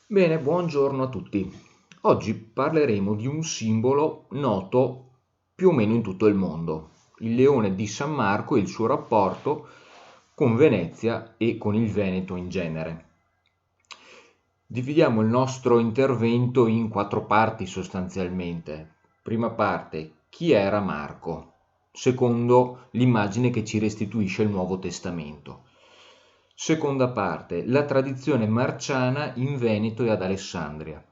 Bene, buongiorno a tutti. Oggi parleremo di un simbolo noto più o meno in tutto il mondo, il leone di San Marco e il suo rapporto con Venezia e con il Veneto in genere. Dividiamo il nostro intervento in quattro parti sostanzialmente. Prima parte, chi era Marco? Secondo, l'immagine che ci restituisce il Nuovo Testamento. Seconda parte, la tradizione marciana in Veneto e ad Alessandria.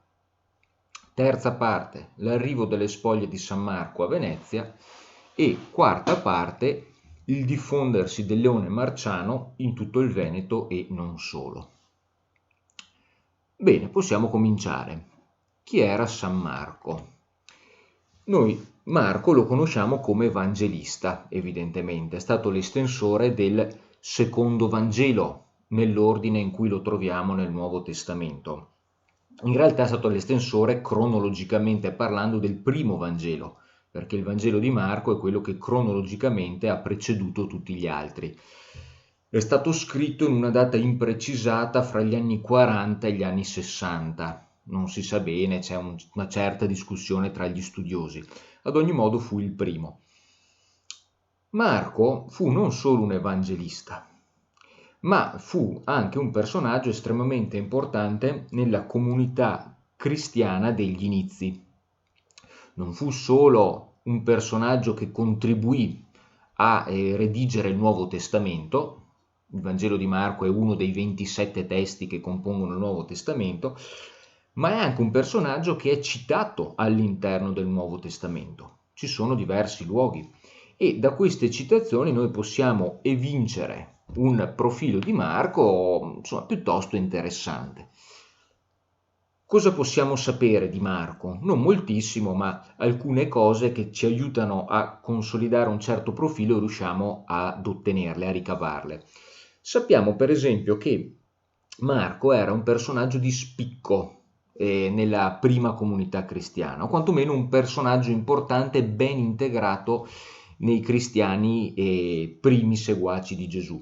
Terza parte, l'arrivo delle spoglie di San Marco a Venezia. E quarta parte, il diffondersi del leone marciano in tutto il Veneto e non solo. Bene, possiamo cominciare. Chi era San Marco? Noi Marco lo conosciamo come evangelista, evidentemente, è stato l'estensore del secondo Vangelo, nell'ordine in cui lo troviamo nel Nuovo Testamento. In realtà è stato l'estensore, cronologicamente parlando, del primo Vangelo, perché il Vangelo di Marco è quello che cronologicamente ha preceduto tutti gli altri. È stato scritto in una data imprecisata fra gli anni 40 e gli anni 60. Non si sa bene, c'è una certa discussione tra gli studiosi. Ad ogni modo fu il primo. Marco fu non solo un evangelista, ma fu anche un personaggio estremamente importante nella comunità cristiana degli inizi. Non fu solo un personaggio che contribuì a redigere il Nuovo Testamento. Il Vangelo di Marco è uno dei 27 testi che compongono il Nuovo Testamento, ma è anche un personaggio che è citato all'interno del Nuovo Testamento. Ci sono diversi luoghi e da queste citazioni noi possiamo evincere un profilo di Marco, insomma, piuttosto interessante. Cosa possiamo sapere di Marco? Non moltissimo, ma alcune cose che ci aiutano a consolidare un certo profilo e riusciamo ad ottenerle, a ricavarle. Sappiamo per esempio che Marco era un personaggio di spicco nella prima comunità cristiana, o quantomeno un personaggio importante ben integrato nei cristiani primi seguaci di Gesù.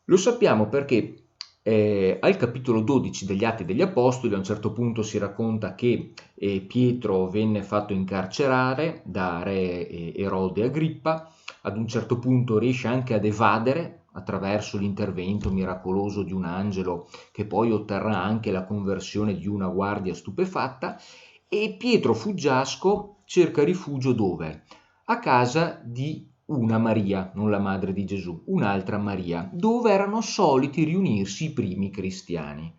Lo sappiamo perché al capitolo 12 degli Atti degli Apostoli a un certo punto si racconta che Pietro venne fatto incarcerare da re Erode Agrippa, ad un certo punto riesce anche ad evadere attraverso l'intervento miracoloso di un angelo che poi otterrà anche la conversione di una guardia stupefatta, e Pietro fuggiasco cerca rifugio dove? A casa di una Maria, non la madre di Gesù, un'altra Maria, dove erano soliti riunirsi i primi cristiani.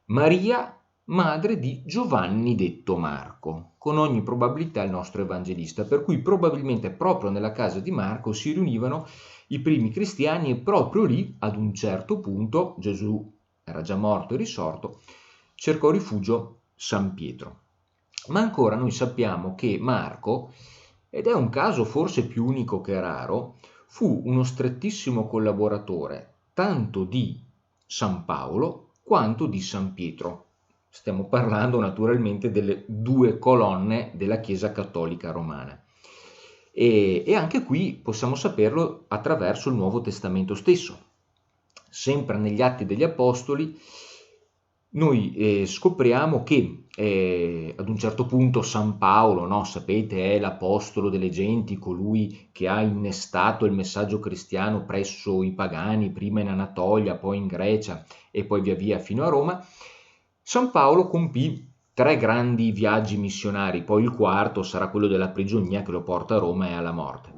Maria, madre di Giovanni detto Marco, con ogni probabilità il nostro evangelista, per cui probabilmente proprio nella casa di Marco si riunivano i primi cristiani e proprio lì, ad un certo punto, Gesù era già morto e risorto, cercò rifugio San Pietro. Ma ancora noi sappiamo che Marco, ed è un caso forse più unico che raro, fu uno strettissimo collaboratore tanto di San Paolo quanto di San Pietro. Stiamo parlando naturalmente delle due colonne della Chiesa Cattolica Romana. E anche qui possiamo saperlo attraverso il Nuovo Testamento stesso. Sempre negli Atti degli Apostoli noi scopriamo che ad un certo punto San Paolo, no, sapete, è l'apostolo delle genti, colui che ha innestato il messaggio cristiano presso i pagani, prima in Anatolia, poi in Grecia e poi via via fino a Roma. San Paolo compì tre grandi viaggi missionari, poi il quarto sarà quello della prigionia che lo porta a Roma e alla morte.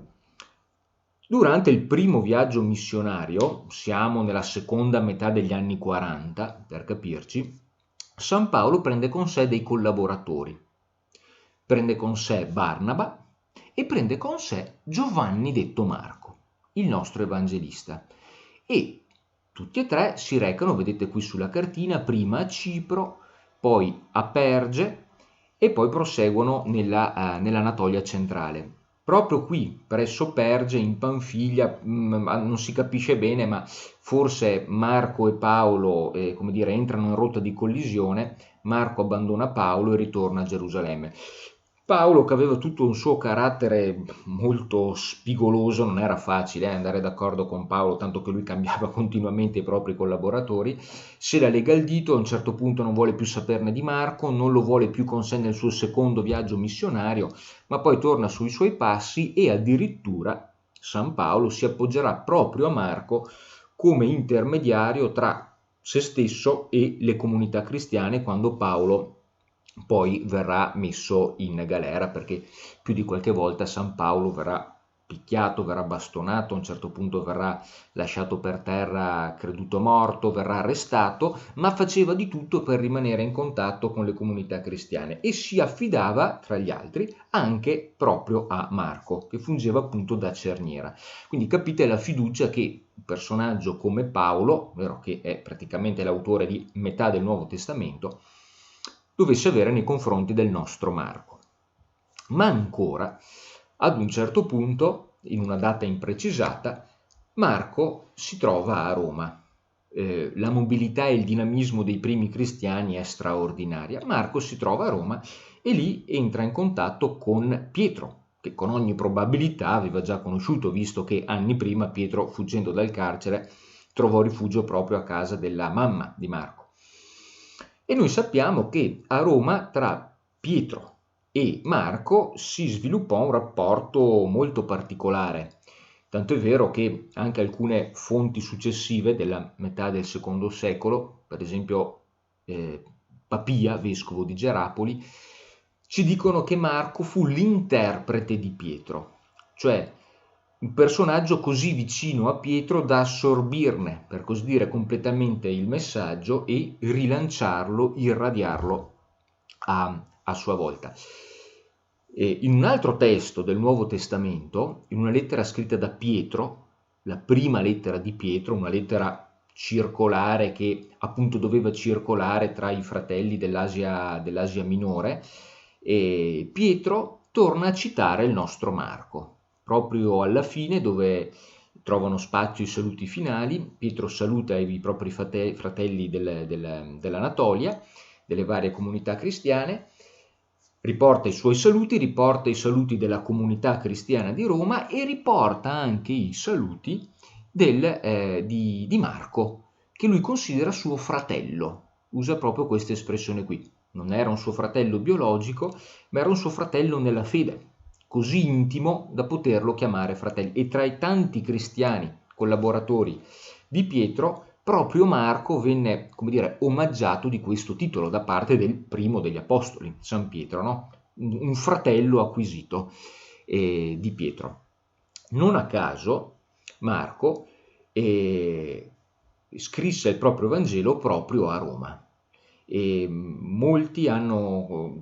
Durante il primo viaggio missionario, siamo nella seconda metà degli anni 40, per capirci, San Paolo prende con sé dei collaboratori. Prende con sé Barnaba e prende con sé Giovanni detto Marco, il nostro evangelista. E tutti e tre si recano, vedete qui sulla cartina, prima a Cipro, poi a Perge e poi proseguono nell'Anatolia centrale. Proprio qui, presso Perge, in Panfilia, non si capisce bene, ma forse Marco e Paolo, come dire, entrano in rotta di collisione, Marco abbandona Paolo e ritorna a Gerusalemme. Paolo, che aveva tutto un suo carattere molto spigoloso, non era facile andare d'accordo con Paolo, tanto che lui cambiava continuamente i propri collaboratori, se la lega al dito, a un certo punto non vuole più saperne di Marco, non lo vuole più con sé nel suo secondo viaggio missionario, ma poi torna sui suoi passi e addirittura San Paolo si appoggerà proprio a Marco come intermediario tra se stesso e le comunità cristiane quando Paolo poi verrà messo in galera, perché più di qualche volta San Paolo verrà picchiato, verrà bastonato, a un certo punto verrà lasciato per terra creduto morto, verrà arrestato, ma faceva di tutto per rimanere in contatto con le comunità cristiane e si affidava, tra gli altri, anche proprio a Marco, che fungeva appunto da cerniera. Quindi capite la fiducia che un personaggio come Paolo, vero, che è praticamente l'autore di metà del Nuovo Testamento, dovesse avere nei confronti del nostro Marco. Ma ancora, ad un certo punto, in una data imprecisata, Marco si trova a Roma. La mobilità e il dinamismo dei primi cristiani è straordinaria. Marco si trova a Roma e lì entra in contatto con Pietro, che con ogni probabilità aveva già conosciuto, visto che anni prima Pietro, fuggendo dal carcere, trovò rifugio proprio a casa della mamma di Marco. E noi sappiamo che a Roma tra Pietro e Marco si sviluppò un rapporto molto particolare, tanto è vero che anche alcune fonti successive della metà del secondo secolo, per esempio Papia, vescovo di Gerapoli, ci dicono che Marco fu l'interprete di Pietro, cioè un personaggio così vicino a Pietro da assorbirne, per così dire, completamente il messaggio e rilanciarlo, irradiarlo a sua volta. In un altro testo del Nuovo Testamento, in una lettera scritta da Pietro, la prima lettera di Pietro, una lettera circolare che appunto doveva circolare tra i fratelli dell'Asia Minore, Pietro torna a citare il nostro Marco, proprio alla fine dove trovano spazio i saluti finali. Pietro saluta i propri fratelli dell'Anatolia, delle varie comunità cristiane, riporta i suoi saluti, riporta i saluti della comunità cristiana di Roma e riporta anche i saluti di Marco, che lui considera suo fratello. Usa proprio questa espressione qui. Non era un suo fratello biologico, ma era un suo fratello nella fede, così intimo da poterlo chiamare fratello. E tra i tanti cristiani collaboratori di Pietro, proprio Marco venne, come dire, omaggiato di questo titolo da parte del primo degli apostoli, San Pietro, no? Un fratello acquisito di Pietro. Non a caso Marco scrisse il proprio Vangelo proprio a Roma. E molti hanno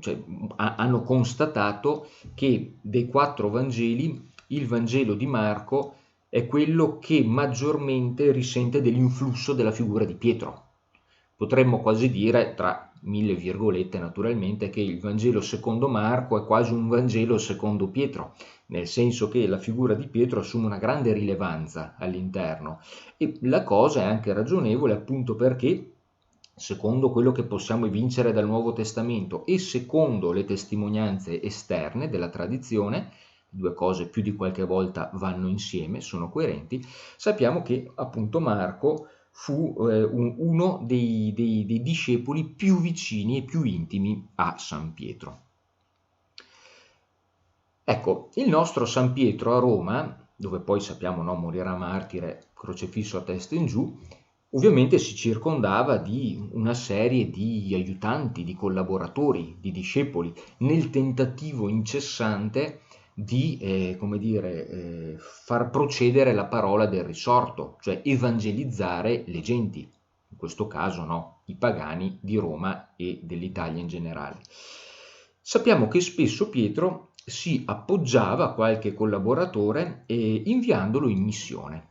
constatato che dei 4 Vangeli il Vangelo di Marco è quello che maggiormente risente dell'influsso della figura di Pietro. Potremmo quasi dire, tra 1000 virgolette naturalmente, che il Vangelo secondo Marco è quasi un Vangelo secondo Pietro, nel senso che la figura di Pietro assume una grande rilevanza all'interno. E la cosa è anche ragionevole appunto perché, secondo quello che possiamo evincere dal Nuovo Testamento e secondo le testimonianze esterne della tradizione, due cose più di qualche volta vanno insieme, sono coerenti, sappiamo che appunto Marco fu uno dei discepoli più vicini e più intimi a San Pietro. Ecco, il nostro San Pietro a Roma, dove poi sappiamo no, morirà martire, crocefisso a testa in giù, ovviamente si circondava di una serie di aiutanti, di collaboratori, di discepoli, nel tentativo incessante di far procedere la parola del risorto, cioè evangelizzare le genti, in questo caso no, i pagani di Roma e dell'Italia in generale. Sappiamo che spesso Pietro si appoggiava a qualche collaboratore inviandolo in missione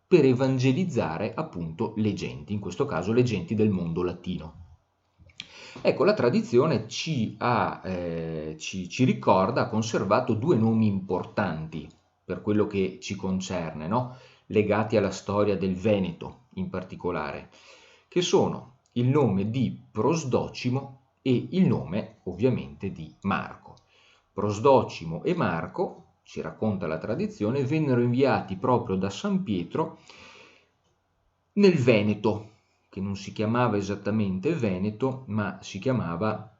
per evangelizzare appunto le genti, in questo caso le genti del mondo latino. Ecco, la tradizione ci ricorda, ha conservato 2 nomi importanti per quello che ci concerne, no? Legati alla storia del Veneto in particolare, che sono il nome di Prosdocimo e il nome ovviamente di Marco. Prosdocimo e Marco, ci racconta la tradizione, vennero inviati proprio da San Pietro nel Veneto, che non si chiamava esattamente Veneto, ma si chiamava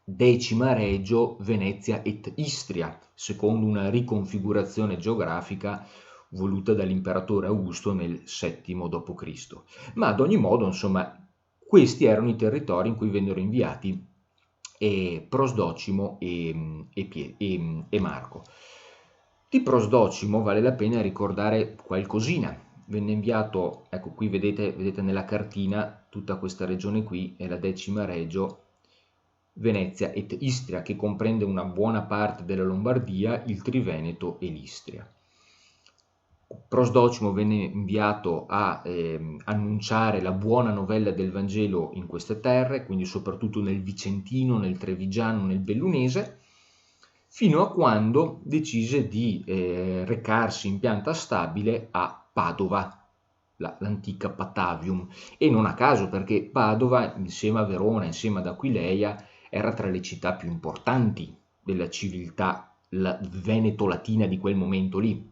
Decima Regio Venezia et Istria, secondo una riconfigurazione geografica voluta dall'imperatore Augusto nel VII d.C. Ma ad ogni modo, insomma, questi erano i territori in cui vennero inviati Prosdocimo e Marco. Di Prosdocimo vale la pena ricordare qualcosina. Venne inviato, ecco qui vedete nella cartina tutta questa regione qui, è la Decima Regio Venezia et Istria, che comprende una buona parte della Lombardia, il Triveneto e l'Istria. Prosdocimo venne inviato a annunciare la buona novella del Vangelo in queste terre, quindi soprattutto nel Vicentino, nel Trevigiano, nel Bellunese, fino a quando decise di recarsi in pianta stabile a Padova, l'antica Patavium, e non a caso, perché Padova, insieme a Verona, insieme ad Aquileia, era tra le città più importanti della civiltà veneto-latina di quel momento lì.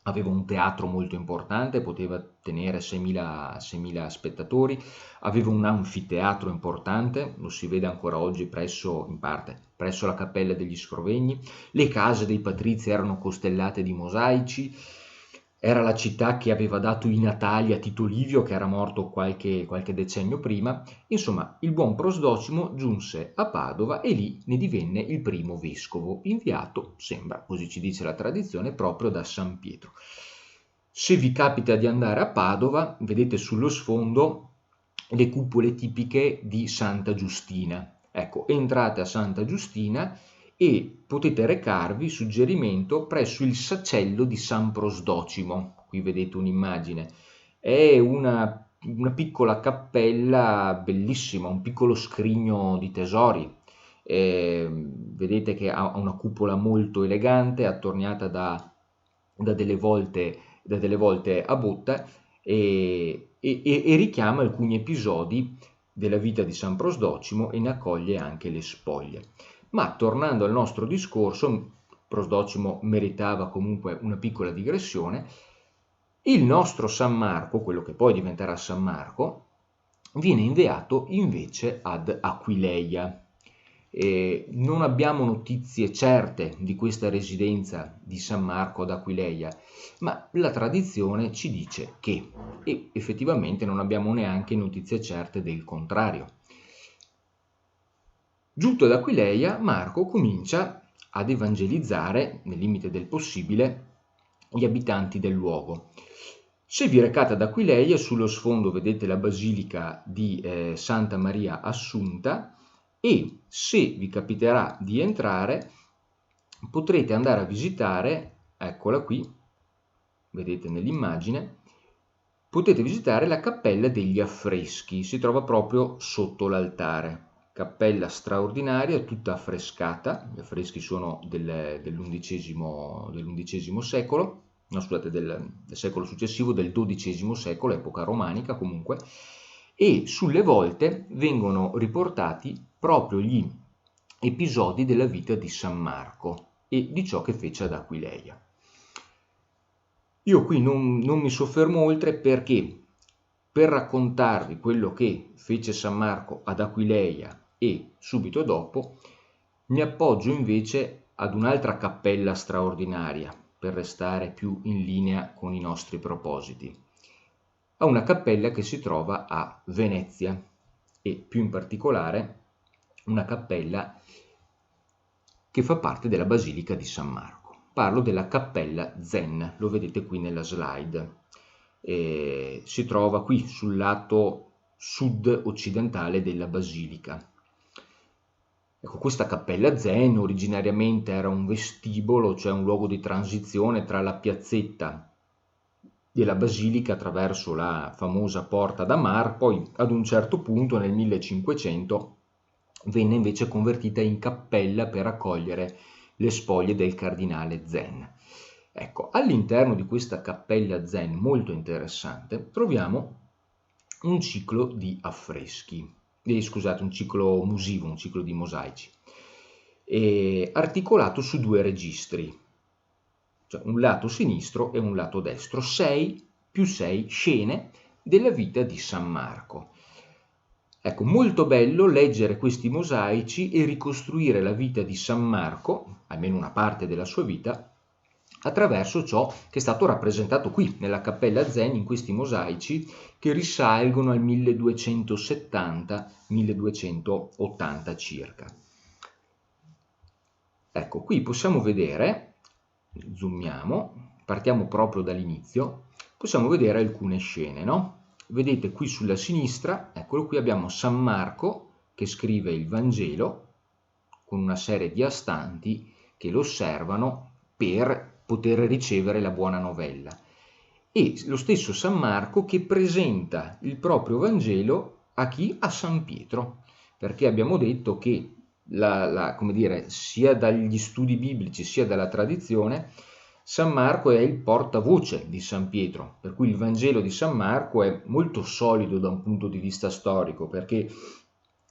Aveva un teatro molto importante, poteva tenere 6.000 spettatori, aveva un anfiteatro importante, lo si vede ancora oggi in parte, presso la Cappella degli Scrovegni. Le case dei patrizi erano costellate di mosaici. Era la città che aveva dato i natali a Tito Livio, che era morto qualche decennio prima. Insomma, il buon Prosdocimo giunse a Padova e lì ne divenne il primo vescovo, inviato, sembra, così ci dice la tradizione, proprio da San Pietro. Se vi capita di andare a Padova, vedete sullo sfondo le cupole tipiche di Santa Giustina. Ecco, entrate a Santa Giustina e potete recarvi, suggerimento, presso il sacello di San Prosdocimo. Qui vedete un'immagine, è una piccola cappella bellissima, un piccolo scrigno di tesori. Vedete che ha una cupola molto elegante, attorniata da delle volte a botta, e richiama alcuni episodi della vita di San Prosdocimo e ne accoglie anche le spoglie. Ma tornando al nostro discorso, Prosdocimo meritava comunque una piccola digressione. Il nostro San Marco, quello che poi diventerà San Marco, viene inviato invece ad Aquileia. Non abbiamo notizie certe di questa residenza di San Marco ad Aquileia, ma la tradizione ci dice che, e effettivamente non abbiamo neanche notizie certe del contrario. Giunto ad Aquileia, Marco comincia ad evangelizzare, nel limite del possibile, gli abitanti del luogo. Se vi recate ad Aquileia, sullo sfondo vedete la basilica di Santa Maria Assunta, e se vi capiterà di entrare potrete andare a visitare, eccola qui, vedete nell'immagine, potete visitare la Cappella degli Affreschi, si trova proprio sotto l'altare. Cappella straordinaria, tutta affrescata, gli affreschi sono dell'undicesimo secolo, no scusate, del secolo successivo, del XII secolo, epoca romanica comunque, e sulle volte vengono riportati proprio gli episodi della vita di San Marco e di ciò che fece ad Aquileia. Io qui non mi soffermo oltre, perché per raccontarvi quello che fece San Marco ad Aquileia e subito dopo, mi appoggio invece ad un'altra cappella straordinaria, per restare più in linea con i nostri propositi, a una cappella che si trova a Venezia, e più in particolare una cappella che fa parte della Basilica di San Marco. Parlo della Cappella Zen, lo vedete qui nella slide. Si trova qui sul lato sud-occidentale della basilica. Ecco, questa Cappella Zen originariamente era un vestibolo, cioè un luogo di transizione tra la piazzetta della basilica attraverso la famosa Porta da Mar. Poi ad un certo punto nel 1500 venne invece convertita in cappella per accogliere le spoglie del cardinale Zen. Ecco, all'interno di questa Cappella Zen molto interessante troviamo un ciclo di affreschi, scusate, un ciclo musivo, un ciclo di mosaici. articolato su due registri, cioè un lato sinistro e un lato destro, 6 più 6 scene della vita di San Marco. Ecco, molto bello leggere questi mosaici e ricostruire la vita di San Marco, almeno una parte della sua vita, attraverso ciò che è stato rappresentato qui nella Cappella Zen in questi mosaici che risalgono al 1270-1280 circa. Ecco, qui possiamo vedere, zoomiamo, partiamo proprio dall'inizio, possiamo vedere alcune scene, no? Vedete qui sulla sinistra, eccolo qui, abbiamo San Marco che scrive il Vangelo con una serie di astanti che lo osservano per poter ricevere la buona novella. E lo stesso San Marco che presenta il proprio Vangelo a chi? A San Pietro, perché abbiamo detto che come dire, sia dagli studi biblici sia dalla tradizione, San Marco è il portavoce di San Pietro, per cui il Vangelo di San Marco è molto solido da un punto di vista storico, perché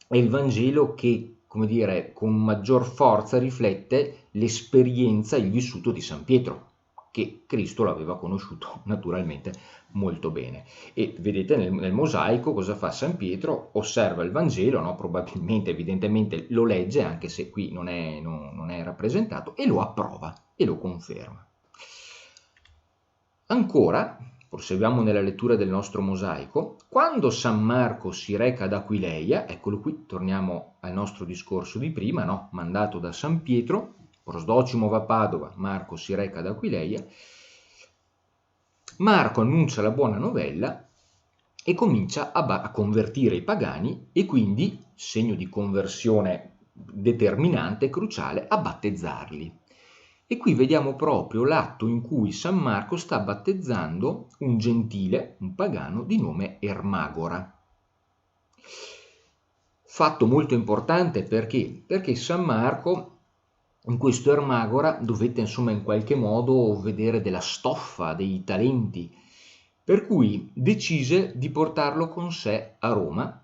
è il Vangelo che, come dire, con maggior forza riflette l'esperienza, il vissuto di San Pietro, che Cristo l'aveva conosciuto naturalmente molto bene. E vedete nel mosaico cosa fa San Pietro? Osserva il Vangelo, no? Probabilmente, evidentemente lo legge, anche se qui non è rappresentato, e lo approva e lo conferma. Ancora, proseguiamo nella lettura del nostro mosaico, quando San Marco si reca ad Aquileia, eccolo qui, torniamo al nostro discorso di prima, no? Mandato da San Pietro, Prosdocimo va a Padova, Marco si reca ad Aquileia, Marco annuncia la buona novella e comincia a convertire i pagani e quindi, segno di conversione determinante, cruciale, a battezzarli. E qui vediamo proprio l'atto in cui San Marco sta battezzando un gentile, un pagano di nome Ermagora. Fatto molto importante perché? Perché San Marco in questo Ermagora dovette insomma in qualche modo vedere della stoffa, dei talenti, per cui decise di portarlo con sé a Roma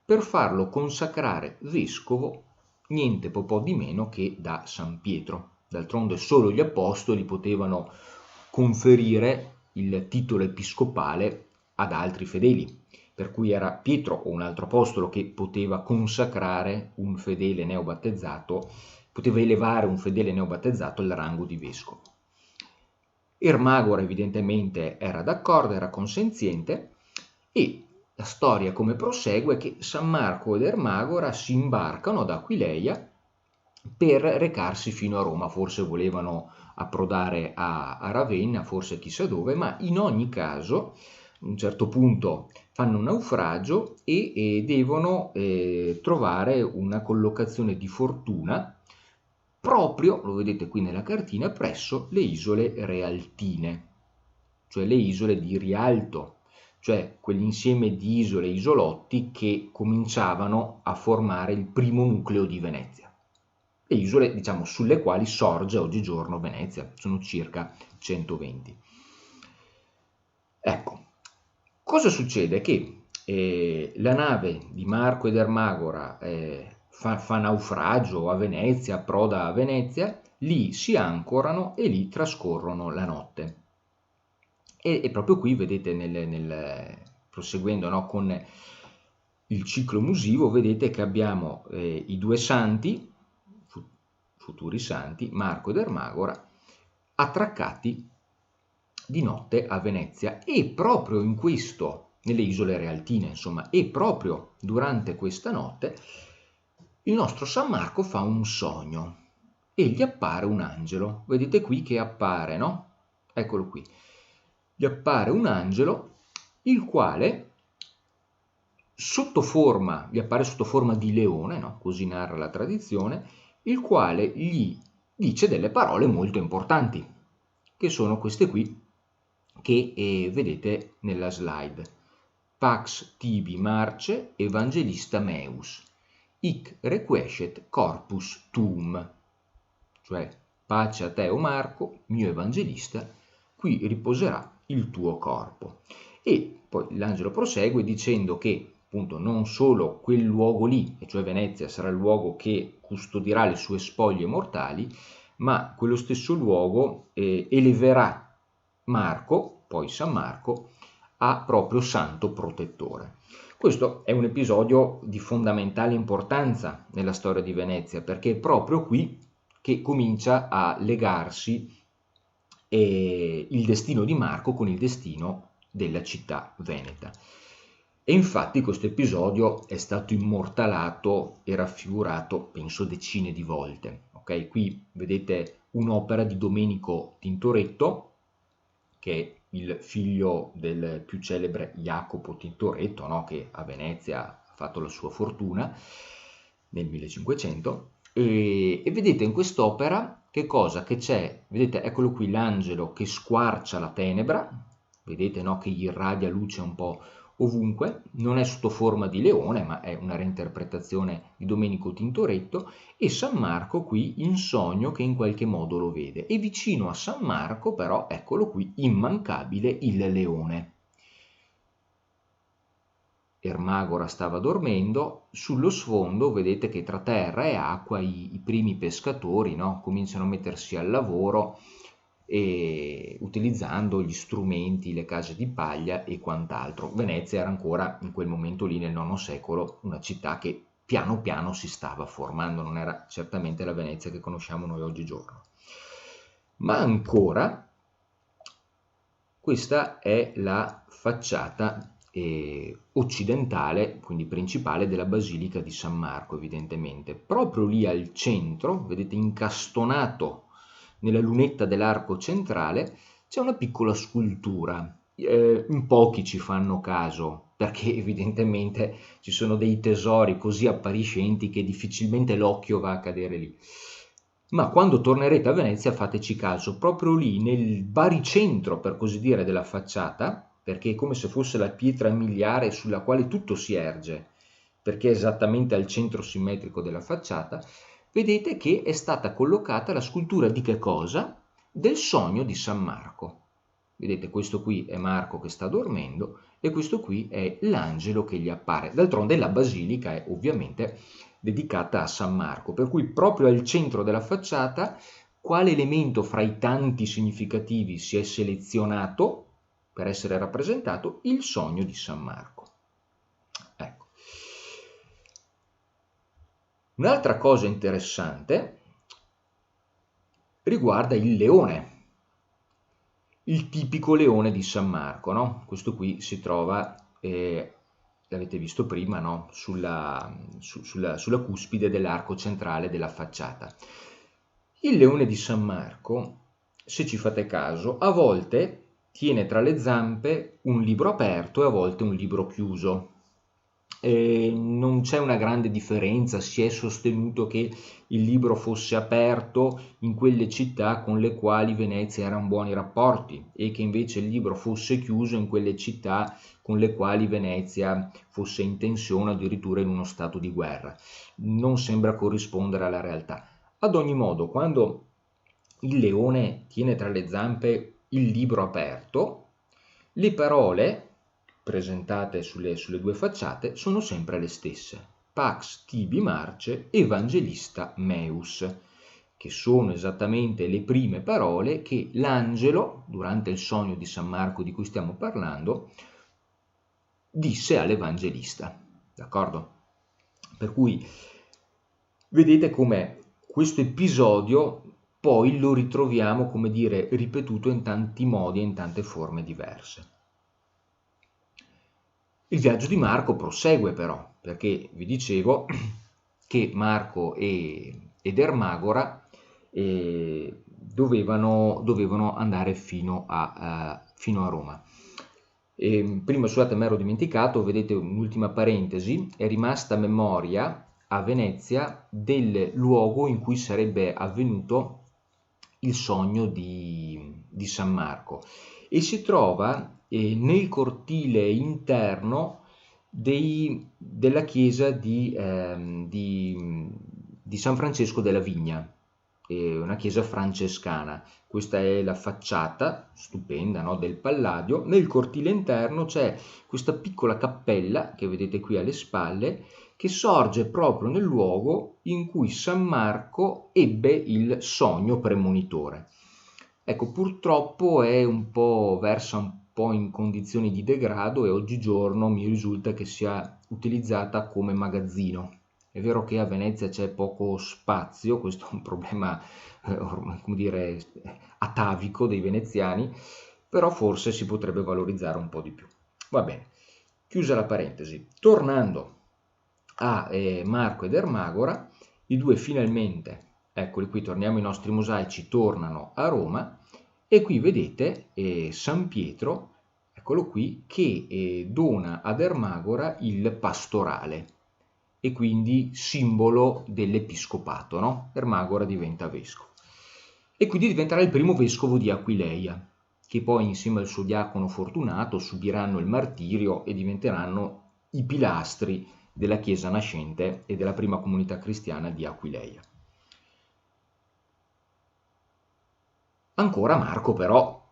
per farlo consacrare vescovo niente po' di meno che da San Pietro. D'altronde solo gli apostoli potevano conferire il titolo episcopale ad altri fedeli, per cui era Pietro o un altro apostolo che poteva consacrare un fedele neobattezzato, poteva elevare un fedele neobattezzato al rango di vescovo. Ermagora evidentemente era d'accordo, era consenziente, e la storia come prosegue è che San Marco ed Ermagora si imbarcano ad Aquileia per recarsi fino a Roma, forse volevano approdare a Ravenna, forse chissà dove, ma in ogni caso a un certo punto fanno un naufragio e devono trovare una collocazione di fortuna proprio, lo vedete qui nella cartina, presso le isole Realtine, cioè le isole di Rialto, cioè quell'insieme di isole, isolotti che cominciavano a formare il primo nucleo di Venezia. Le isole, diciamo, sulle quali sorge oggigiorno Venezia, sono circa 120. Ecco, cosa succede? Che la nave di Marco ed Ermagora fa naufragio a Venezia, approda a Venezia, lì si ancorano e lì trascorrono la notte. E proprio qui vedete, proseguendo, no, con il ciclo musivo, vedete che abbiamo i due santi, futuri santi, Marco ed Ermagora, attraccati di notte a Venezia, e proprio in questo, nelle isole Realtine, insomma, e proprio durante questa notte il nostro San Marco fa un sogno e gli appare un angelo. Vedete qui che appare, no? Eccolo qui. Gli appare un angelo, il quale gli appare sotto forma di leone, no? Così narra la tradizione, il quale gli dice delle parole molto importanti, che sono queste qui che vedete nella slide. Pax tibi Marce evangelista meus, hic requiescet corpus tuum, cioè pace a te o Marco, mio evangelista, qui riposerà il tuo corpo. E poi l'angelo prosegue dicendo che appunto non solo quel luogo lì, e cioè Venezia sarà il luogo che custodirà le sue spoglie mortali, ma quello stesso luogo eleverà Marco, poi San Marco, a proprio santo protettore. Questo è un episodio di fondamentale importanza nella storia di Venezia, perché è proprio qui che comincia a legarsi il destino di Marco con il destino della città veneta. E infatti questo episodio è stato immortalato e raffigurato, penso, decine di volte. Okay? Qui vedete un'opera di Domenico Tintoretto, che è il figlio del più celebre Jacopo Tintoretto, no? Che a Venezia ha fatto la sua fortuna nel 1500. E vedete in quest'opera che cosa? Che c'è, vedete, eccolo qui l'angelo che squarcia la tenebra, vedete, no? Che gli irradia luce un po' ovunque, non è sotto forma di leone, ma è una reinterpretazione di Domenico Tintoretto, e San Marco qui in sogno che in qualche modo lo vede. E vicino a San Marco però, eccolo qui, immancabile il leone. Ermagora stava dormendo, sullo sfondo vedete che tra terra e acqua i primi pescatori, no? Cominciano a mettersi al lavoro e utilizzando gli strumenti, le case di paglia e quant'altro. Venezia era ancora in quel momento lì, nel IX secolo, una città che piano piano si stava formando, non era certamente la Venezia che conosciamo noi oggigiorno. Ma ancora, questa è la facciata occidentale, quindi principale, della Basilica di San Marco, evidentemente. Proprio lì al centro, vedete incastonato nella lunetta dell'arco centrale, c'è una piccola scultura. In pochi ci fanno caso, perché evidentemente ci sono dei tesori così appariscenti che difficilmente l'occhio va a cadere lì. Ma quando tornerete a Venezia fateci caso, proprio lì nel baricentro, per così dire, della facciata, perché è come se fosse la pietra miliare sulla quale tutto si erge, perché è esattamente al centro simmetrico della facciata, vedete che è stata collocata la scultura di che cosa? Del sogno di San Marco. Vedete, questo qui è Marco che sta dormendo e questo qui è l'angelo che gli appare. D'altronde la basilica è ovviamente dedicata a San Marco, per cui proprio al centro della facciata, quale elemento fra i tanti significativi si è selezionato per essere rappresentato? Il sogno di San Marco. Ecco. Un'altra cosa interessante riguarda il leone, il tipico leone di San Marco, no? Questo qui si trova, l'avete visto prima, no? sulla cuspide dell'arco centrale della facciata. Il leone di San Marco, se ci fate caso, a volte tiene tra le zampe un libro aperto e a volte un libro chiuso. Non c'è una grande differenza, si è sostenuto che il libro fosse aperto in quelle città con le quali Venezia era in buoni rapporti e che invece il libro fosse chiuso in quelle città con le quali Venezia fosse in tensione, addirittura in uno stato di guerra. Non sembra corrispondere alla realtà. Ad ogni modo, quando il leone tiene tra le zampe il libro aperto, le parole presentate sulle due facciate sono sempre le stesse: Pax tibi marce, Evangelista meus, che sono esattamente le prime parole che l'angelo, durante il sogno di San Marco di cui stiamo parlando, disse all'Evangelista. D'accordo? Per cui vedete come questo episodio poi lo ritroviamo, come dire, ripetuto in tanti modi e in tante forme diverse. Il viaggio di Marco prosegue però, perché vi dicevo che Marco ed Ermagora dovevano andare fino a Roma. Prima, scusate, mi ero dimenticato, vedete un'ultima parentesi, è rimasta memoria a Venezia del luogo in cui sarebbe avvenuto il sogno di San Marco e si trova nel cortile interno della chiesa di San Francesco della Vigna. una chiesa francescana. Questa è la facciata stupenda, no, del Palladio. Nel cortile interno c'è questa piccola cappella che vedete qui alle spalle, che sorge proprio nel luogo in cui San Marco ebbe il sogno premonitore. Ecco, purtroppo versa un po' in condizioni di degrado e oggigiorno mi risulta che sia utilizzata come magazzino. È vero che a Venezia c'è poco spazio, questo è un problema, come dire, atavico dei veneziani, però forse si potrebbe valorizzare un po' di più. Va bene, chiusa la parentesi. Tornando a Marco ed Ermagora, i due finalmente, eccoli qui, torniamo ai nostri mosaici, tornano a Roma e qui vedete San Pietro, eccolo qui, che dona ad Ermagora il pastorale e quindi simbolo dell'episcopato, no? Ermagora diventa vescovo. E quindi diventerà il primo vescovo di Aquileia, che poi insieme al suo diacono Fortunato subiranno il martirio e diventeranno i pilastri della Chiesa nascente e della prima comunità cristiana di Aquileia. Ancora Marco però,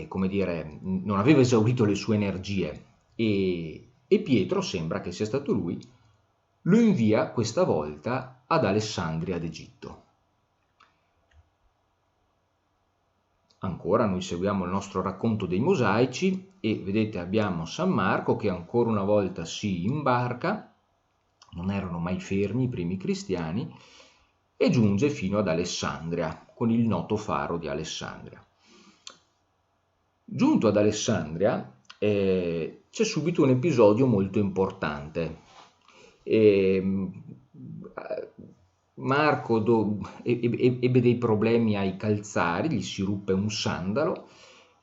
come dire, non aveva esaurito le sue energie e Pietro, sembra che sia stato lui, lo invia questa volta ad Alessandria d'Egitto. Ancora noi seguiamo il nostro racconto dei mosaici e vedete abbiamo San Marco che ancora una volta si imbarca, non erano mai fermi i primi cristiani, e giunge fino ad Alessandria con il noto faro di Alessandria. Giunto ad Alessandria c'è subito un episodio molto importante. Marco ebbe dei problemi ai calzari, gli si ruppe un sandalo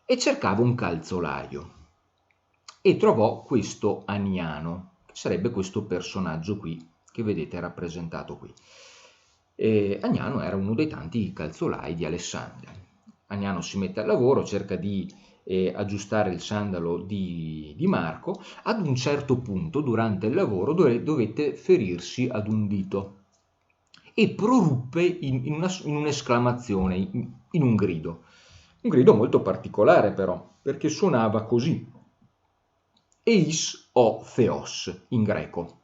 e cercava un calzolaio e trovò questo Aniano, che sarebbe questo personaggio qui che vedete rappresentato qui. Aniano era uno dei tanti calzolai di Alessandria. Aniano si mette al lavoro, cerca di aggiustare il sandalo di Marco. Ad un certo punto durante il lavoro dovette ferirsi ad un dito e proruppe in un'esclamazione, in un grido molto particolare però, perché suonava così: Eis o Theos in greco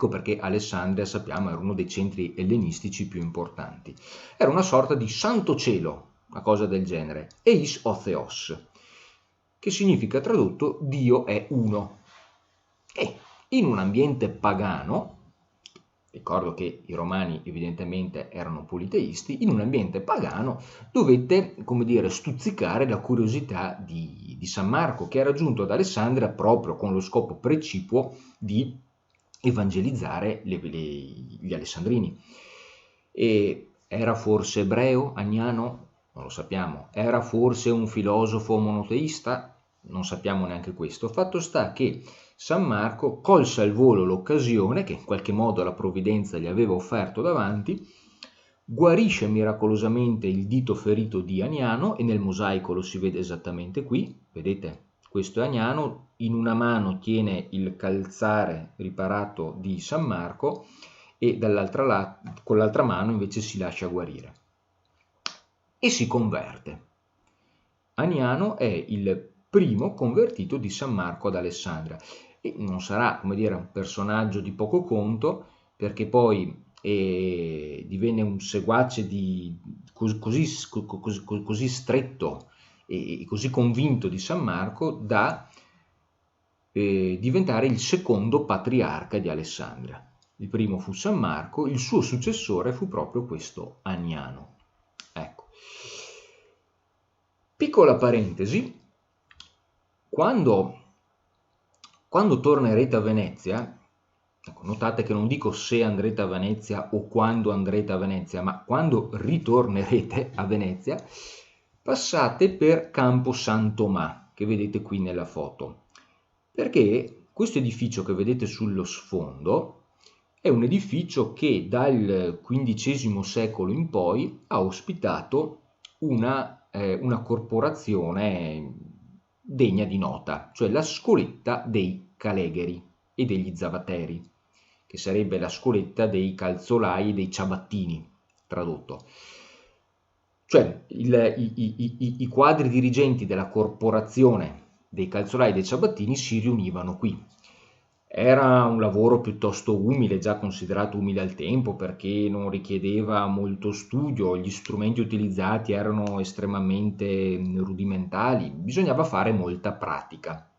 perché Alessandria, sappiamo, era uno dei centri ellenistici più importanti. Era una sorta di santo cielo, una cosa del genere, Eis o Theos, che significa tradotto Dio è uno. E in un ambiente pagano, ricordo che i romani evidentemente erano politeisti, in un ambiente pagano dovette, come dire, stuzzicare la curiosità di San Marco, che era giunto ad Alessandria proprio con lo scopo precipuo di evangelizzare gli alessandrini. E era forse ebreo, Aniano? Non lo sappiamo. Era forse un filosofo monoteista? Non sappiamo neanche questo. Fatto sta che San Marco colse al volo l'occasione, che in qualche modo la provvidenza gli aveva offerto davanti, guarisce miracolosamente il dito ferito di Aniano, e nel mosaico lo si vede esattamente qui, vedete? Questo è Aniano, in una mano tiene il calzare riparato di San Marco e con l'altra mano invece si lascia guarire. E si converte. Aniano è il primo convertito di San Marco ad Alessandria. E non sarà, come dire, un personaggio di poco conto, perché poi divenne un seguace così stretto e così convinto di San Marco da diventare il secondo patriarca di Alessandria. Il primo fu San Marco, il suo successore fu proprio questo Aniano. Ecco. Piccola parentesi, quando tornerete a Venezia, ecco, notate che non dico se andrete a Venezia o quando andrete a Venezia, ma quando ritornerete a Venezia, passate per Campo San Tomà, che vedete qui nella foto, perché questo edificio che vedete sullo sfondo è un edificio che dal XV secolo in poi ha ospitato una corporazione degna di nota, cioè la scoletta dei Calegheri e degli Zavateri, che sarebbe la scoletta dei calzolai e dei ciabattini, tradotto. Cioè i quadri dirigenti della corporazione dei calzolai dei ciabattini si riunivano qui. Era un lavoro piuttosto umile, già considerato umile al tempo, perché non richiedeva molto studio, gli strumenti utilizzati erano estremamente rudimentali, bisognava fare molta pratica.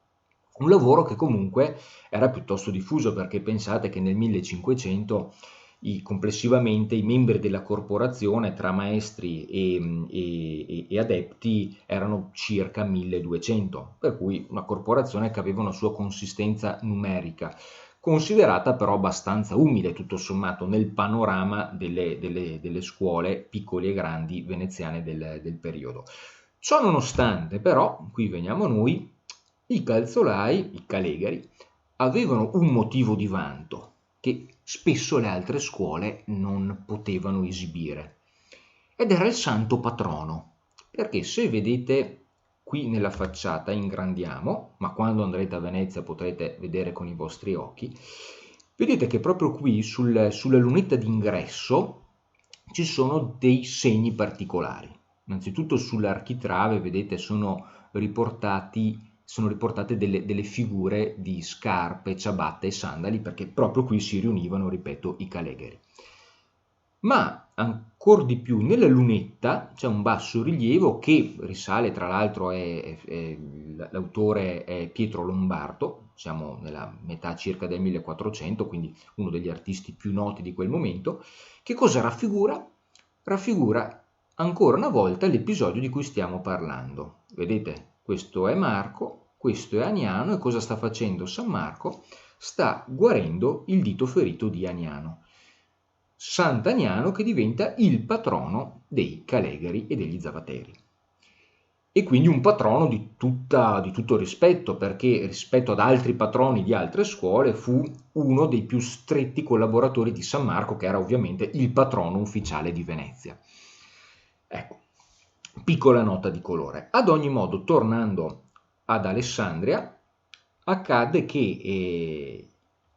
Un lavoro che comunque era piuttosto diffuso, perché pensate che nel 1500 complessivamente i membri della corporazione tra maestri e adepti erano circa 1200, per cui una corporazione che aveva una sua consistenza numerica, considerata però abbastanza umile tutto sommato nel panorama delle scuole piccole e grandi veneziane del periodo. Ciò nonostante però, qui veniamo noi, i calzolai, i calegari, avevano un motivo di vanto che spesso le altre scuole non potevano esibire, ed era il santo patrono, perché se vedete qui nella facciata, ingrandiamo, ma quando andrete a Venezia potrete vedere con i vostri occhi, vedete che proprio qui sulla lunetta d'ingresso ci sono dei segni particolari. Innanzitutto sull'architrave, vedete, sono riportate delle figure di scarpe, ciabatte e sandali, perché proprio qui si riunivano, ripeto, i calegari. Ma ancor di più nella lunetta c'è un basso rilievo che risale, tra l'altro l'autore è Pietro Lombardo, siamo nella metà circa del 1400, quindi uno degli artisti più noti di quel momento. Che cosa raffigura? Raffigura ancora una volta l'episodio di cui stiamo parlando. Vedete, questo è Marco, questo è Aniano, e cosa sta facendo San Marco? Sta guarendo il dito ferito di Aniano. Sant'Aniano che diventa il patrono dei Calegari e degli Zavateri. E quindi un patrono di tutto rispetto, perché rispetto ad altri patroni di altre scuole fu uno dei più stretti collaboratori di San Marco, che era ovviamente il patrono ufficiale di Venezia. Ecco, piccola nota di colore. Ad ogni modo, tornando ad Alessandria, accadde che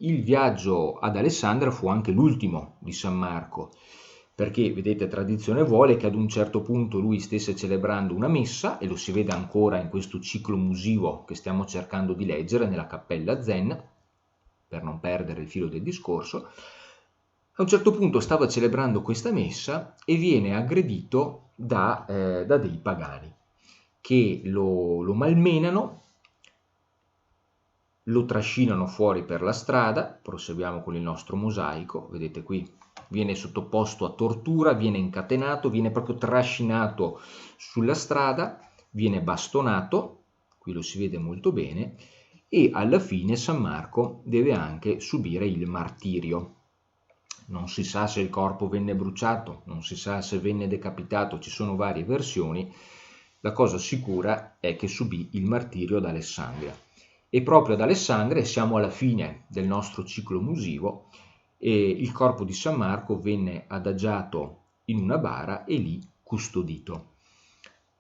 il viaggio ad Alessandria fu anche l'ultimo di San Marco, perché vedete, tradizione vuole che ad un certo punto lui stesse celebrando una messa, e lo si vede ancora in questo ciclo musivo che stiamo cercando di leggere nella Cappella Zen, per non perdere il filo del discorso. A un certo punto stava celebrando questa messa e viene aggredito da dei pagani che lo malmenano, lo trascinano fuori per la strada. Proseguiamo con il nostro mosaico, vedete qui, viene sottoposto a tortura, viene incatenato, viene proprio trascinato sulla strada, viene bastonato, qui lo si vede molto bene, e alla fine San Marco deve anche subire il martirio. Non si sa se il corpo venne bruciato, non si sa se venne decapitato, ci sono varie versioni. La cosa sicura è che subì il martirio ad Alessandria. E proprio ad Alessandria, siamo alla fine del nostro ciclo musivo, e il corpo di San Marco venne adagiato in una bara e lì custodito.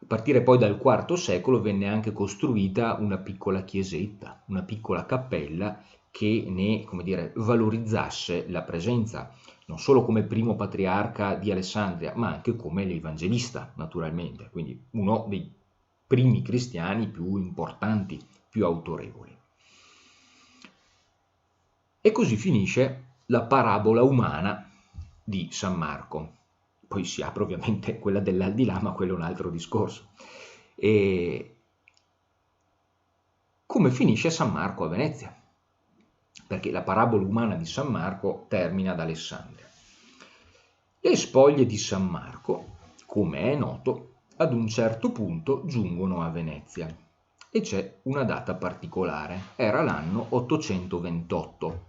A partire poi dal IV secolo venne anche costruita una piccola chiesetta, una piccola cappella che ne, come dire, valorizzasse la presenza, non solo come primo patriarca di Alessandria, ma anche come l'evangelista, naturalmente, quindi uno dei primi cristiani più importanti, più autorevoli. E così finisce la parabola umana di San Marco. Poi si apre ovviamente quella dell'aldilà, ma quello è un altro discorso. E come finisce San Marco a Venezia? Perché la parabola umana di San Marco termina ad Alessandria. Le spoglie di San Marco, come è noto, ad un certo punto giungono a Venezia. E c'è una data particolare, era l'anno 828,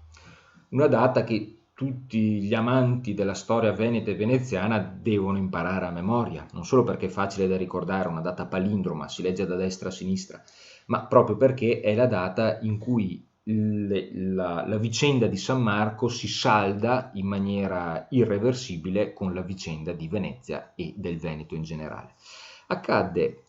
una data che tutti gli amanti della storia veneta e veneziana devono imparare a memoria, non solo perché è facile da ricordare, una data palindroma, si legge da destra a sinistra, ma proprio perché è la data in cui la vicenda di San Marco si salda in maniera irreversibile con la vicenda di Venezia e del Veneto in generale. Accadde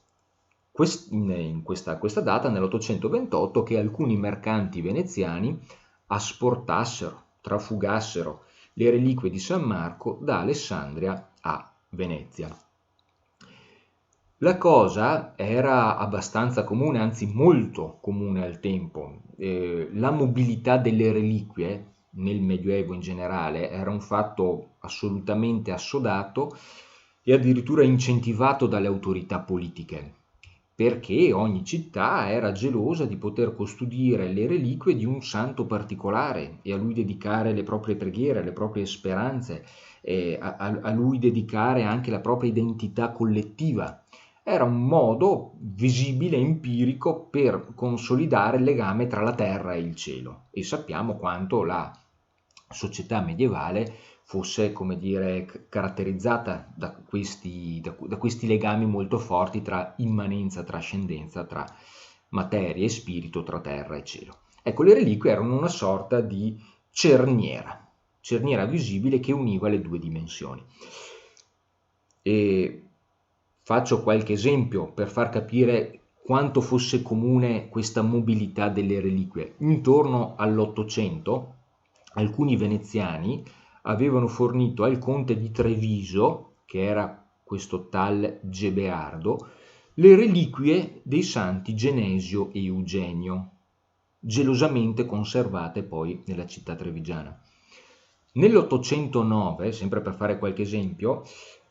in questa data, nell'828, che alcuni mercanti veneziani asportassero, trafugassero le reliquie di San Marco da Alessandria a Venezia. La cosa era abbastanza comune, anzi molto comune al tempo. La mobilità delle reliquie nel Medioevo in generale era un fatto assolutamente assodato e addirittura incentivato dalle autorità politiche, perché ogni città era gelosa di poter custodire le reliquie di un santo particolare e a lui dedicare le proprie preghiere, le proprie speranze, a lui dedicare anche la propria identità collettiva. Era un modo visibile, empirico, per consolidare il legame tra la terra e il cielo, e sappiamo quanto la società medievale fosse, come dire, caratterizzata da questi legami molto forti tra immanenza, trascendenza, tra materia e spirito, tra terra e cielo. Ecco, le reliquie erano una sorta di cerniera visibile che univa le due dimensioni. E faccio qualche esempio per far capire quanto fosse comune questa mobilità delle reliquie. Intorno all'Ottocento alcuni veneziani avevano fornito al conte di Treviso, che era questo tal Gebeardo, le reliquie dei santi Genesio e Eugenio, gelosamente conservate poi nella città trevigiana. Nell'809, sempre per fare qualche esempio,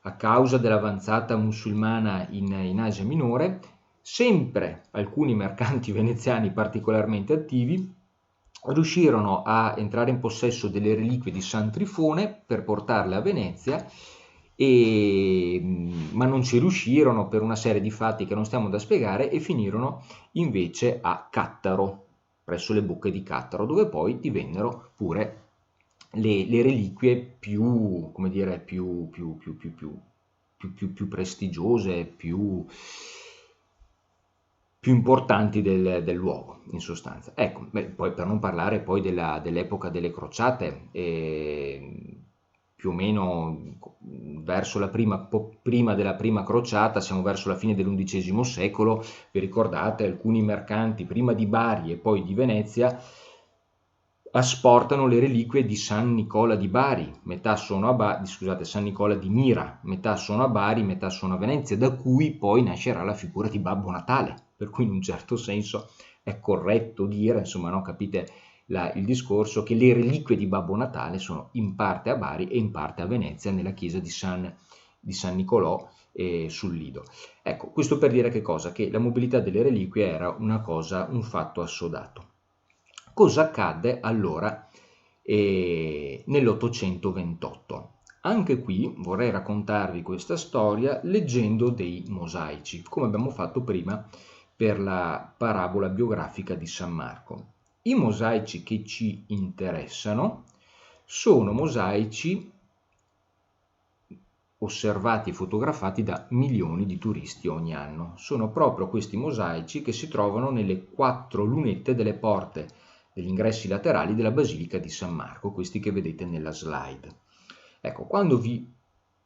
a causa dell'avanzata musulmana in Asia Minore, sempre alcuni mercanti veneziani particolarmente attivi riuscirono a entrare in possesso delle reliquie di San Trifone per portarle a Venezia, ma non ci riuscirono per una serie di fatti che non stiamo da spiegare, e finirono invece a Cattaro, presso le bocche di Cattaro, dove poi divennero pure le reliquie più, come dire, più prestigiose, più importanti del luogo, in sostanza. Ecco, poi per non parlare poi dell'epoca delle crociate, più o meno verso prima della prima crociata, siamo verso la fine dell'undicesimo secolo. Vi ricordate, alcuni mercanti prima di Bari e poi di Venezia asportano le reliquie di San Nicola di Bari, San Nicola di Mira, metà sono a Bari, metà sono a Venezia, da cui poi nascerà la figura di Babbo Natale, per cui in un certo senso è corretto dire, insomma, no, capite il discorso, che le reliquie di Babbo Natale sono in parte a Bari e in parte a Venezia, nella chiesa di San Nicolò sul Lido. Ecco, questo per dire che cosa? Che la mobilità delle reliquie era un fatto assodato. Cosa accadde allora nell'828? Anche qui vorrei raccontarvi questa storia leggendo dei mosaici, come abbiamo fatto prima per la parabola biografica di San Marco. I mosaici che ci interessano sono mosaici osservati e fotografati da milioni di turisti ogni anno. Sono proprio questi mosaici che si trovano nelle 4 lunette delle porte degli ingressi laterali della Basilica di San Marco, questi che vedete nella slide. Ecco, quando vi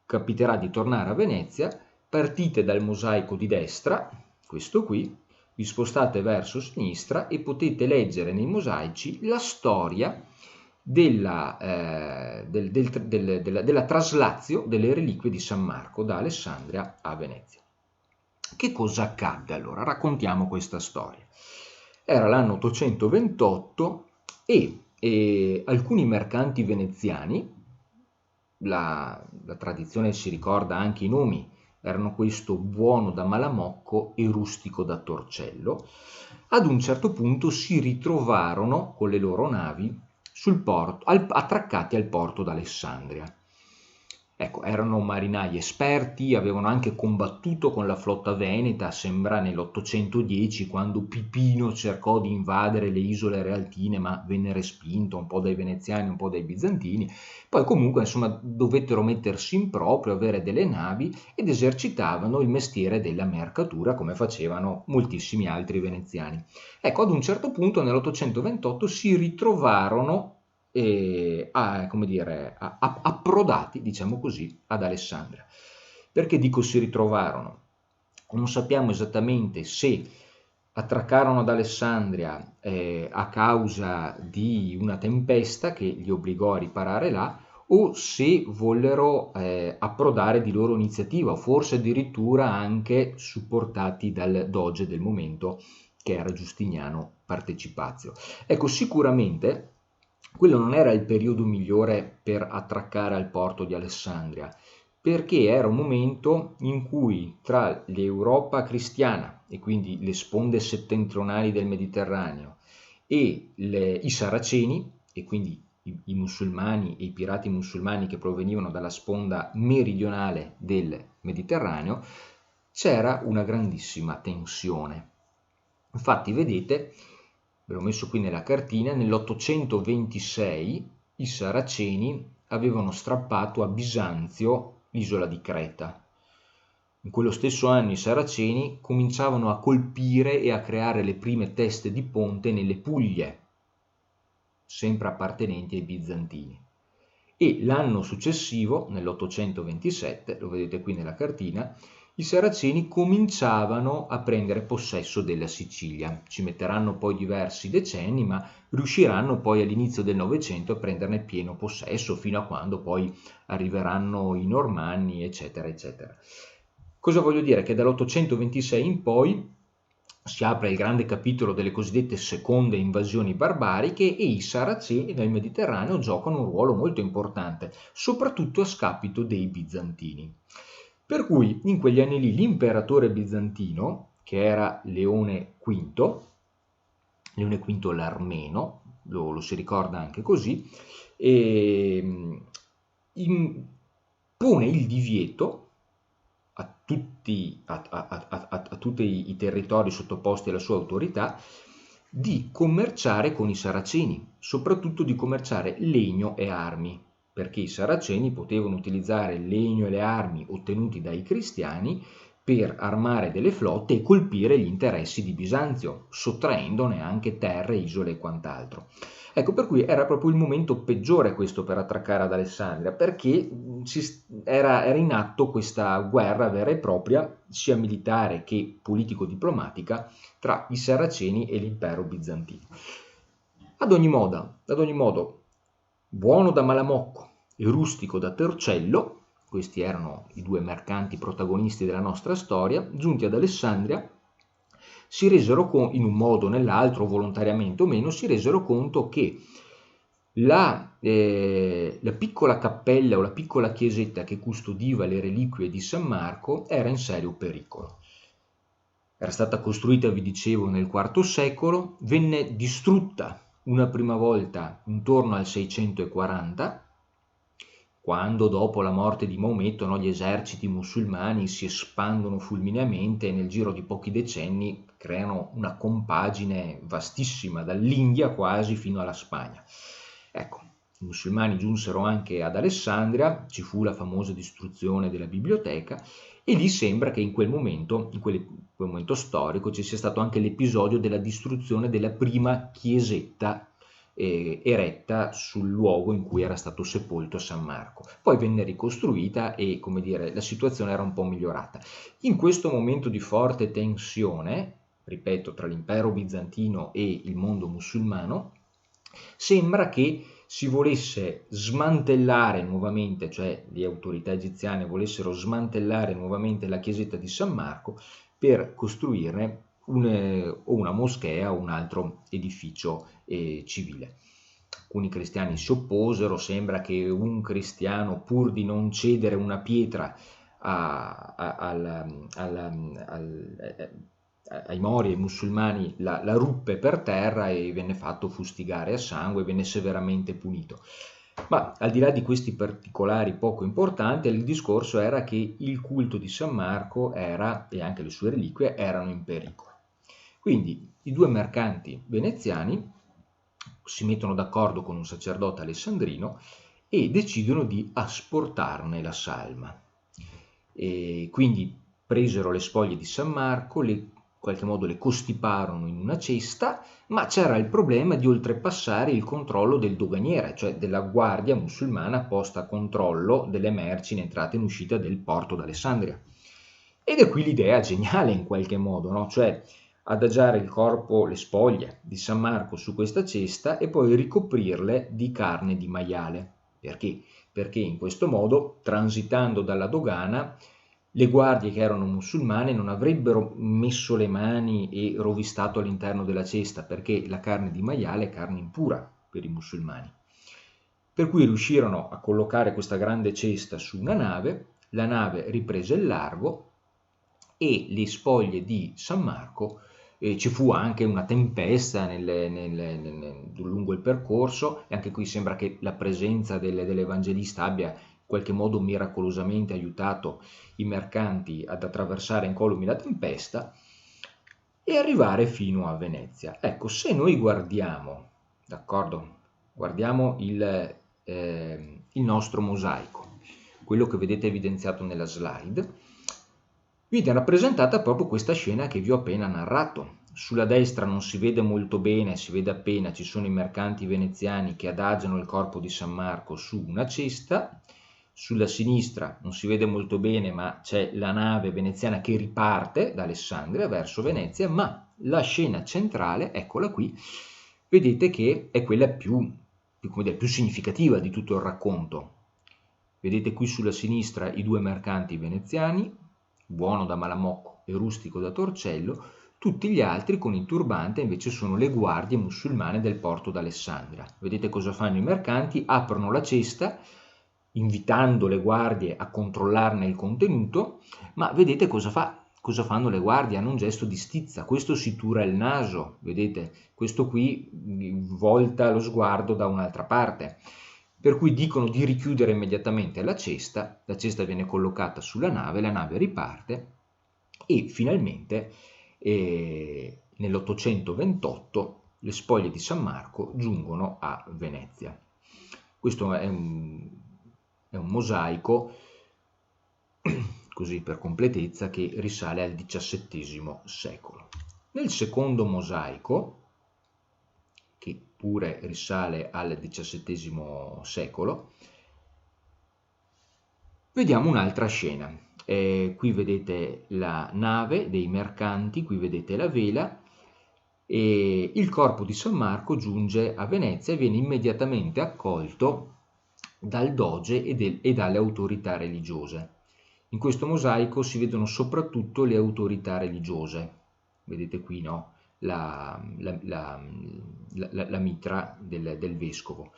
capiterà di tornare a Venezia, partite dal mosaico di destra, questo qui, vi spostate verso sinistra e potete leggere nei mosaici la storia della traslazio delle reliquie di San Marco da Alessandria a Venezia. Che cosa accadde allora? Raccontiamo questa storia. Era l'anno 828 e alcuni mercanti veneziani, la tradizione si ricorda anche i nomi, erano questo Buono da Malamocco e Rustico da Torcello, ad un certo punto si ritrovarono con le loro navi sul porto, attraccati al porto d'Alessandria. Ecco, erano marinai esperti, avevano anche combattuto con la flotta veneta, sembra nell'810, quando Pipino cercò di invadere le isole Realtine, ma venne respinto un po' dai veneziani, un po' dai bizantini. Poi comunque, insomma, dovettero mettersi in proprio, avere delle navi, ed esercitavano il mestiere della mercatura, come facevano moltissimi altri veneziani. Ecco, ad un certo punto nell'828 si ritrovarono approdati, diciamo così, ad Alessandria. Perché dico si ritrovarono? Non sappiamo esattamente se attraccarono ad Alessandria a causa di una tempesta che li obbligò a riparare là, o se vollero approdare di loro iniziativa, o forse addirittura anche supportati dal doge del momento, che era Giustiniano Partecipazio. Ecco, sicuramente quello non era il periodo migliore per attraccare al porto di Alessandria, perché era un momento in cui tra l'Europa cristiana, e quindi le sponde settentrionali del Mediterraneo, e i Saraceni, e quindi i musulmani e i pirati musulmani che provenivano dalla sponda meridionale del Mediterraneo, c'era una grandissima tensione. Infatti, vedete, ve l'ho messo qui nella cartina, nell'826 i Saraceni avevano strappato a Bisanzio l'isola di Creta. In quello stesso anno i Saraceni cominciavano a colpire e a creare le prime teste di ponte nelle Puglie, sempre appartenenti ai bizantini. E l'anno successivo, nell'827, lo vedete qui nella cartina, i Saraceni cominciavano a prendere possesso della Sicilia. Ci metteranno poi diversi decenni, ma riusciranno poi all'inizio del Novecento a prenderne pieno possesso, fino a quando poi arriveranno i Normanni, eccetera, eccetera. Cosa voglio dire? Che dall'826 in poi si apre il grande capitolo delle cosiddette seconde invasioni barbariche e i Saraceni nel Mediterraneo giocano un ruolo molto importante, soprattutto a scapito dei bizantini. Per cui in quegli anni lì l'imperatore bizantino, che era Leone V l'Armeno, lo si ricorda anche così, pone il divieto a tutti i territori sottoposti alla sua autorità di commerciare con i Saraceni, soprattutto di commerciare legno e armi, perché i Saraceni potevano utilizzare il legno e le armi ottenuti dai cristiani per armare delle flotte e colpire gli interessi di Bisanzio, sottraendone anche terre, isole e quant'altro. Ecco, per cui era proprio il momento peggiore questo per attraccare ad Alessandria, perché era in atto questa guerra vera e propria, sia militare che politico-diplomatica, tra i Saraceni e l'impero bizantino. Ad ogni modo, buono da Malamocco e rustico da Torcello, questi erano i due mercanti protagonisti della nostra storia, giunti ad Alessandria, si resero in un modo o nell'altro, volontariamente o meno, si resero conto che la piccola cappella o la piccola chiesetta che custodiva le reliquie di San Marco era in serio pericolo. Era stata costruita, vi dicevo, nel IV secolo, venne distrutta una prima volta intorno al 640, quando dopo la morte di Maometto gli eserciti musulmani si espandono fulmineamente e nel giro di pochi decenni creano una compagine vastissima, dall'India quasi fino alla Spagna. Ecco, i musulmani giunsero anche ad Alessandria, ci fu la famosa distruzione della biblioteca e lì sembra che in quel momento storico ci sia stato anche l'episodio della distruzione della prima chiesetta eretta sul luogo in cui era stato sepolto San Marco. Poi venne ricostruita e, come dire, la situazione era un po' migliorata. In questo momento di forte tensione, ripeto, tra l'impero bizantino e il mondo musulmano, sembra che si volesse smantellare nuovamente, cioè le autorità egiziane volessero smantellare nuovamente la chiesetta di San Marco per costruirne una moschea o un altro edificio civile. Alcuni cristiani si opposero, sembra che un cristiano, pur di non cedere una pietra ai mori, ai musulmani, la ruppe per terra e venne fatto fustigare a sangue, venne severamente punito. Ma al di là di questi particolari poco importanti, il discorso era che il culto di San Marco era, e anche le sue reliquie, erano in pericolo. Quindi i due mercanti veneziani si mettono d'accordo con un sacerdote alessandrino e decidono di asportarne la salma. E quindi presero le spoglie di San Marco, in qualche modo le costiparono in una cesta, ma c'era il problema di oltrepassare il controllo del doganiere, cioè della guardia musulmana posta a controllo delle merci in entrata e in uscita del porto d'Alessandria. Ed è qui l'idea geniale in qualche modo, no? Cioè adagiare il corpo, le spoglie di San Marco su questa cesta e poi ricoprirle di carne di maiale, Perché? Perché in questo modo, transitando dalla dogana, le guardie che erano musulmane non avrebbero messo le mani e rovistato all'interno della cesta, perché la carne di maiale è carne impura per i musulmani. Per cui riuscirono a collocare questa grande cesta su una nave, la nave riprese il largo e le spoglie di San Marco, ci fu anche una tempesta lungo il percorso, e anche qui sembra che la presenza dell'Evangelista abbia in qualche modo miracolosamente aiutato i mercanti ad attraversare incolume la tempesta e arrivare fino a Venezia. Ecco, se noi guardiamo, d'accordo, guardiamo il nostro mosaico, quello che vedete evidenziato nella slide, viene rappresentata proprio questa scena che vi ho appena narrato. Sulla destra non si vede molto bene, si vede appena, ci sono i mercanti veneziani che adagiano il corpo di San Marco su una cesta. Sulla sinistra non si vede molto bene, ma c'è la nave veneziana che riparte da Alessandria verso Venezia, ma la scena centrale, eccola qui, vedete che è quella più significativa di tutto il racconto. Vedete qui sulla sinistra i due mercanti veneziani, Buono da Malamocco e Rustico da Torcello. Tutti gli altri con il turbante invece sono le guardie musulmane del porto d'Alessandria. Vedete cosa fanno i mercanti? Aprono la cesta, invitando le guardie a controllarne il contenuto, ma vedete cosa fanno le guardie? Hanno un gesto di stizza, questo si tura il naso, vedete? Questo qui volta lo sguardo da un'altra parte. Per cui dicono di richiudere immediatamente la cesta viene collocata sulla nave, la nave riparte e finalmente nell'828 le spoglie di San Marco giungono a Venezia. Questo è un mosaico, così per completezza, che risale al XVII secolo. Nel secondo mosaico, che pure risale al XVII secolo, vediamo un'altra scena. Qui vedete la nave dei mercanti, qui vedete la vela, e il corpo di San Marco giunge a Venezia e viene immediatamente accolto dal doge e dalle autorità religiose. In questo mosaico si vedono soprattutto le autorità religiose. Vedete qui, no? La mitra del vescovo.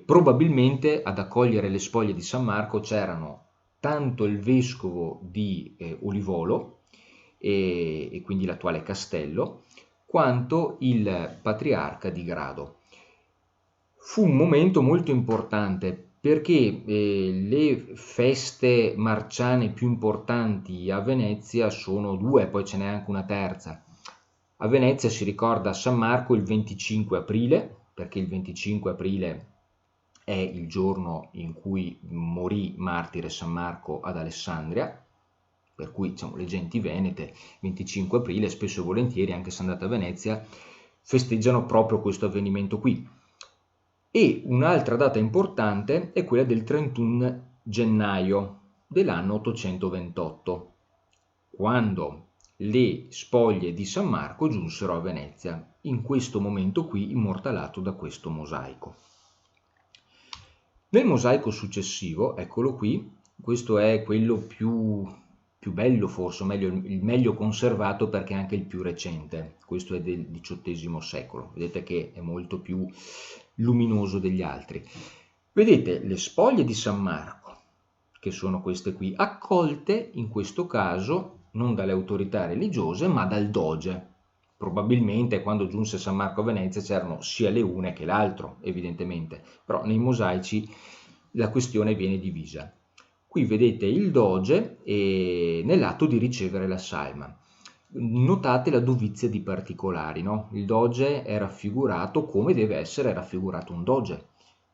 Probabilmente ad accogliere le spoglie di San Marco c'erano tanto il vescovo di Olivolo, e quindi l'attuale castello, quanto il patriarca di Grado. Fu un momento molto importante perché le feste marciane più importanti a Venezia sono due, poi ce n'è anche una terza. A Venezia si ricorda San Marco il 25 aprile, perché il 25 aprile è il giorno in cui morì martire San Marco ad Alessandria, per cui diciamo, le genti venete 25 aprile spesso e volentieri, anche se andate a Venezia, festeggiano proprio questo avvenimento qui. E un'altra data importante è quella del 31 gennaio dell'anno 828, quando le spoglie di San Marco giunsero a Venezia, in questo momento qui immortalato da questo mosaico. Nel mosaico successivo, eccolo qui, questo è quello più bello forse, o meglio, il meglio conservato perché è anche il più recente, questo è del XVIII secolo, vedete che è molto più luminoso degli altri. Vedete le spoglie di San Marco, che sono queste qui, accolte in questo caso non dalle autorità religiose ma dal doge. Probabilmente quando giunse San Marco a Venezia c'erano sia le une che l'altro, evidentemente, però nei mosaici la questione viene divisa. Qui vedete il doge nell'atto di ricevere la salma. Notate la dovizia di particolari, no? Il doge è raffigurato come deve essere raffigurato un doge.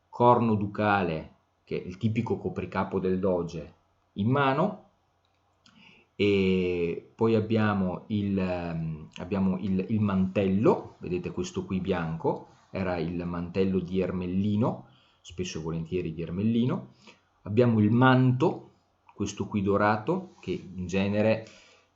Corno ducale, che è il tipico copricapo del doge, in mano, e poi abbiamo il mantello, vedete questo qui bianco, era il mantello di Ermellino, spesso e volentieri di Ermellino. Abbiamo il manto, questo qui dorato, che in genere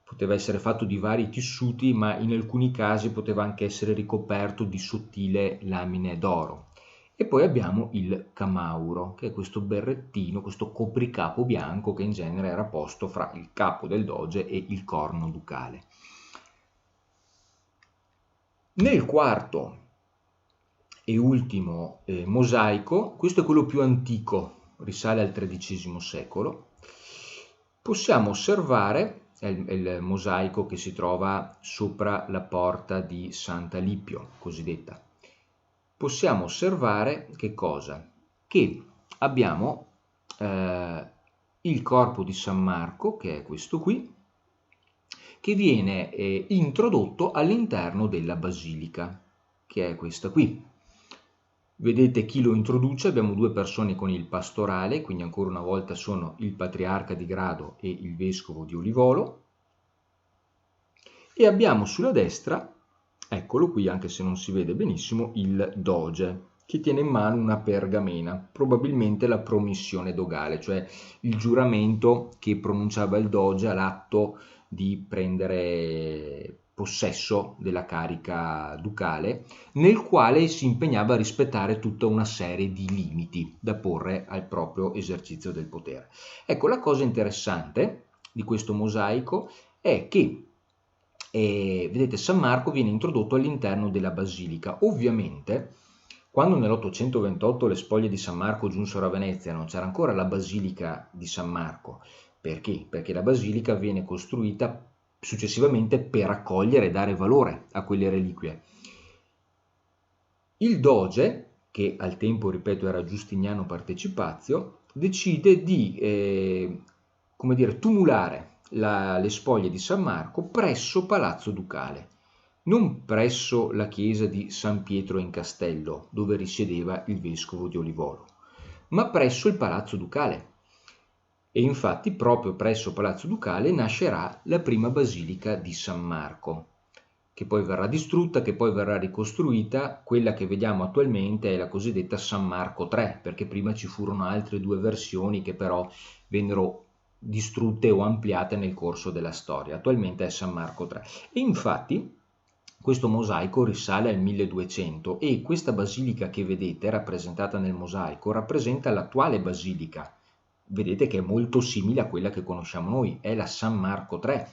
poteva essere fatto di vari tessuti, ma in alcuni casi poteva anche essere ricoperto di sottile lamine d'oro. E poi abbiamo il camauro, che è questo berrettino, questo copricapo bianco che in genere era posto fra il capo del doge e il corno ducale. Nel quarto e ultimo mosaico, questo è quello più antico, risale al XIII secolo, possiamo osservare, è il mosaico che si trova sopra la porta di Santa Lipio, cosiddetta. Possiamo osservare che cosa? Che abbiamo il corpo di San Marco, che è questo qui, che viene introdotto all'interno della basilica, che è questa qui. Vedete chi lo introduce, abbiamo due persone con il pastorale, quindi ancora una volta sono il patriarca di Grado e il vescovo di Olivolo, e abbiamo sulla destra, eccolo qui anche se non si vede benissimo, il doge, che tiene in mano una pergamena, probabilmente la promissione dogale, cioè il giuramento che pronunciava il doge all'atto di prendere possesso della carica ducale, nel quale si impegnava a rispettare tutta una serie di limiti da porre al proprio esercizio del potere. Ecco, la cosa interessante di questo mosaico è che vedete, San Marco viene introdotto all'interno della basilica. Ovviamente, quando nell'828 le spoglie di San Marco giunsero a Venezia, non c'era ancora la basilica di San Marco. Perché? Perché la basilica viene costruita successivamente per accogliere e dare valore a quelle reliquie. Il doge, che al tempo, ripeto, era Giustiniano Partecipazio, decide di come dire, tumulare le spoglie di San Marco presso Palazzo Ducale, non presso la chiesa di San Pietro in Castello, dove risiedeva il vescovo di Olivolo, ma presso il Palazzo Ducale. E infatti proprio presso Palazzo Ducale nascerà la prima basilica di San Marco, che poi verrà distrutta, che poi verrà ricostruita. Quella che vediamo attualmente è la cosiddetta San Marco III, perché prima ci furono altre due versioni che però vennero distrutte o ampliate nel corso della storia. Attualmente è San Marco III. E infatti questo mosaico risale al 1200 e questa basilica che vedete rappresentata nel mosaico rappresenta l'attuale basilica. Vedete che è molto simile a quella che conosciamo noi, è la San Marco III,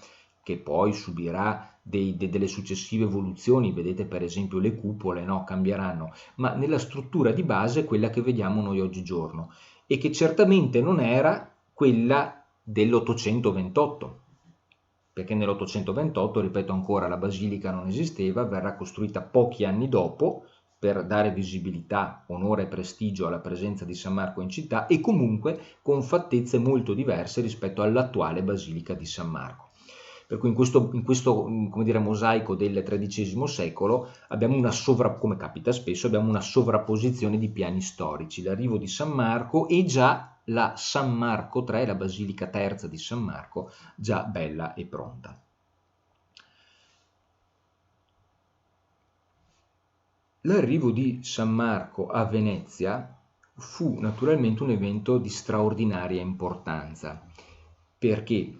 che poi subirà delle successive evoluzioni. Vedete per esempio le cupole, no? Cambieranno, ma nella struttura di base è quella che vediamo noi oggigiorno e che certamente non era quella dell'828, perché nell'828, ripeto ancora, la basilica non esisteva, verrà costruita pochi anni dopo per dare visibilità, onore e prestigio alla presenza di San Marco in città e comunque con fattezze molto diverse rispetto all'attuale basilica di San Marco. Per cui in questo come dire, mosaico del XIII secolo abbiamo come capita spesso, abbiamo una sovrapposizione di piani storici, l'arrivo di San Marco e già la San Marco III, la basilica terza di San Marco, già bella e pronta. L'arrivo di San Marco a Venezia fu naturalmente un evento di straordinaria importanza. Perché?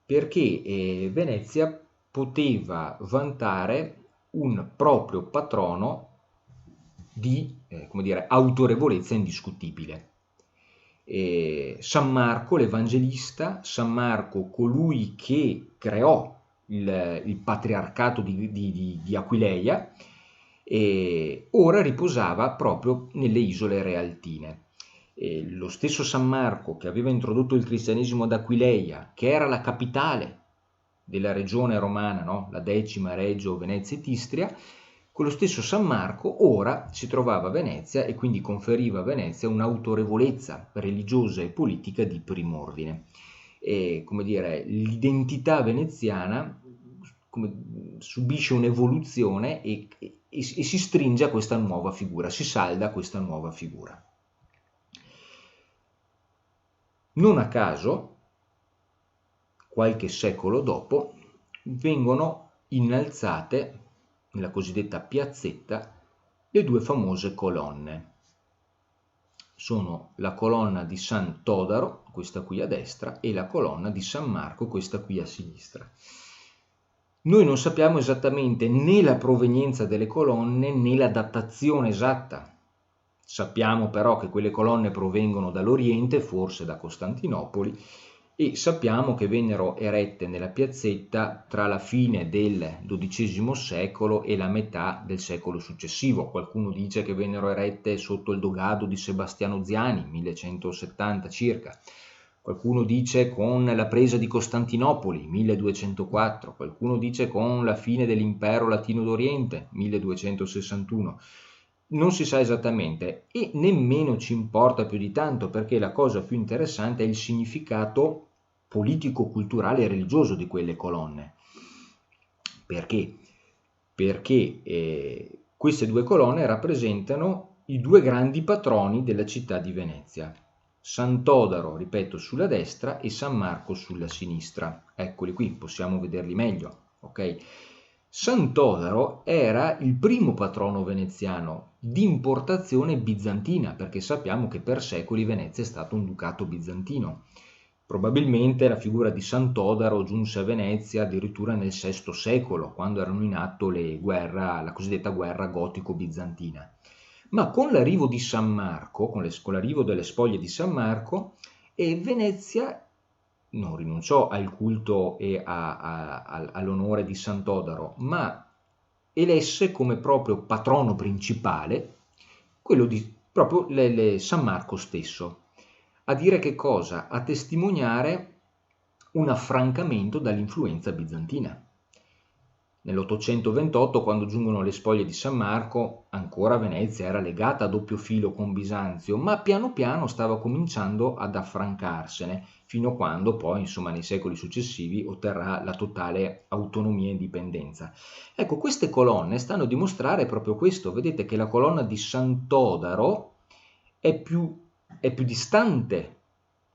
Perché Venezia poteva vantare un proprio patrono di come dire, autorevolezza indiscutibile. San Marco l'Evangelista, San Marco colui che creò il patriarcato di Aquileia, ora riposava proprio nelle isole Realtine. Lo stesso San Marco che aveva introdotto il cristianesimo ad Aquileia, che era la capitale della regione romana, no? La Decima, Reggio, Venezia e Istria, quello stesso San Marco ora si trovava a Venezia e quindi conferiva a Venezia un'autorevolezza religiosa e politica di prim'ordine. E, come dire, l'identità veneziana subisce un'evoluzione e si stringe a questa nuova figura, si salda a questa nuova figura. Non a caso, qualche secolo dopo, vengono innalzate nella cosiddetta piazzetta le due famose colonne. Sono la colonna di San Todaro, questa qui a destra, e la colonna di San Marco, questa qui a sinistra. Noi non sappiamo esattamente né la provenienza delle colonne né la datazione esatta Sappiamo però che quelle colonne provengono dall'Oriente, forse da Costantinopoli, e sappiamo che vennero erette nella piazzetta tra la fine del XII secolo e la metà del secolo successivo. Qualcuno dice che vennero erette sotto il dogado di Sebastiano Ziani, 1170 circa. Qualcuno dice con la presa di Costantinopoli, 1204. Qualcuno dice con la fine dell'impero latino d'Oriente, 1261. Non si sa esattamente e nemmeno ci importa più di tanto, perché la cosa più interessante è il significato politico, culturale e religioso di quelle colonne. Perché? Perché queste due colonne rappresentano i due grandi patroni della città di Venezia. Sant'Odaro, ripeto, sulla destra e San Marco sulla sinistra. Eccoli qui, possiamo vederli meglio, ok? Sant'Odaro era il primo patrono veneziano di importazione bizantina, perché sappiamo che per secoli Venezia è stato un ducato bizantino. Probabilmente la figura di Sant'Odaro giunse a Venezia addirittura nel VI secolo, quando erano in atto la cosiddetta guerra gotico-bizantina. Ma con l'arrivo di San Marco, con l'arrivo delle spoglie di San Marco, Venezia non rinunciò al culto e all'onore di Sant'Odaro, ma elesse come proprio patrono principale quello di proprio San Marco stesso. A dire che cosa? A testimoniare un affrancamento dall'influenza bizantina. Nell'828, quando giungono le spoglie di San Marco, ancora Venezia era legata a doppio filo con Bisanzio, ma piano piano stava cominciando ad affrancarsene, fino a quando poi, insomma, nei secoli successivi otterrà la totale autonomia e indipendenza. Ecco, queste colonne stanno a dimostrare proprio questo. Vedete che la colonna di Sant'Odaro è più distante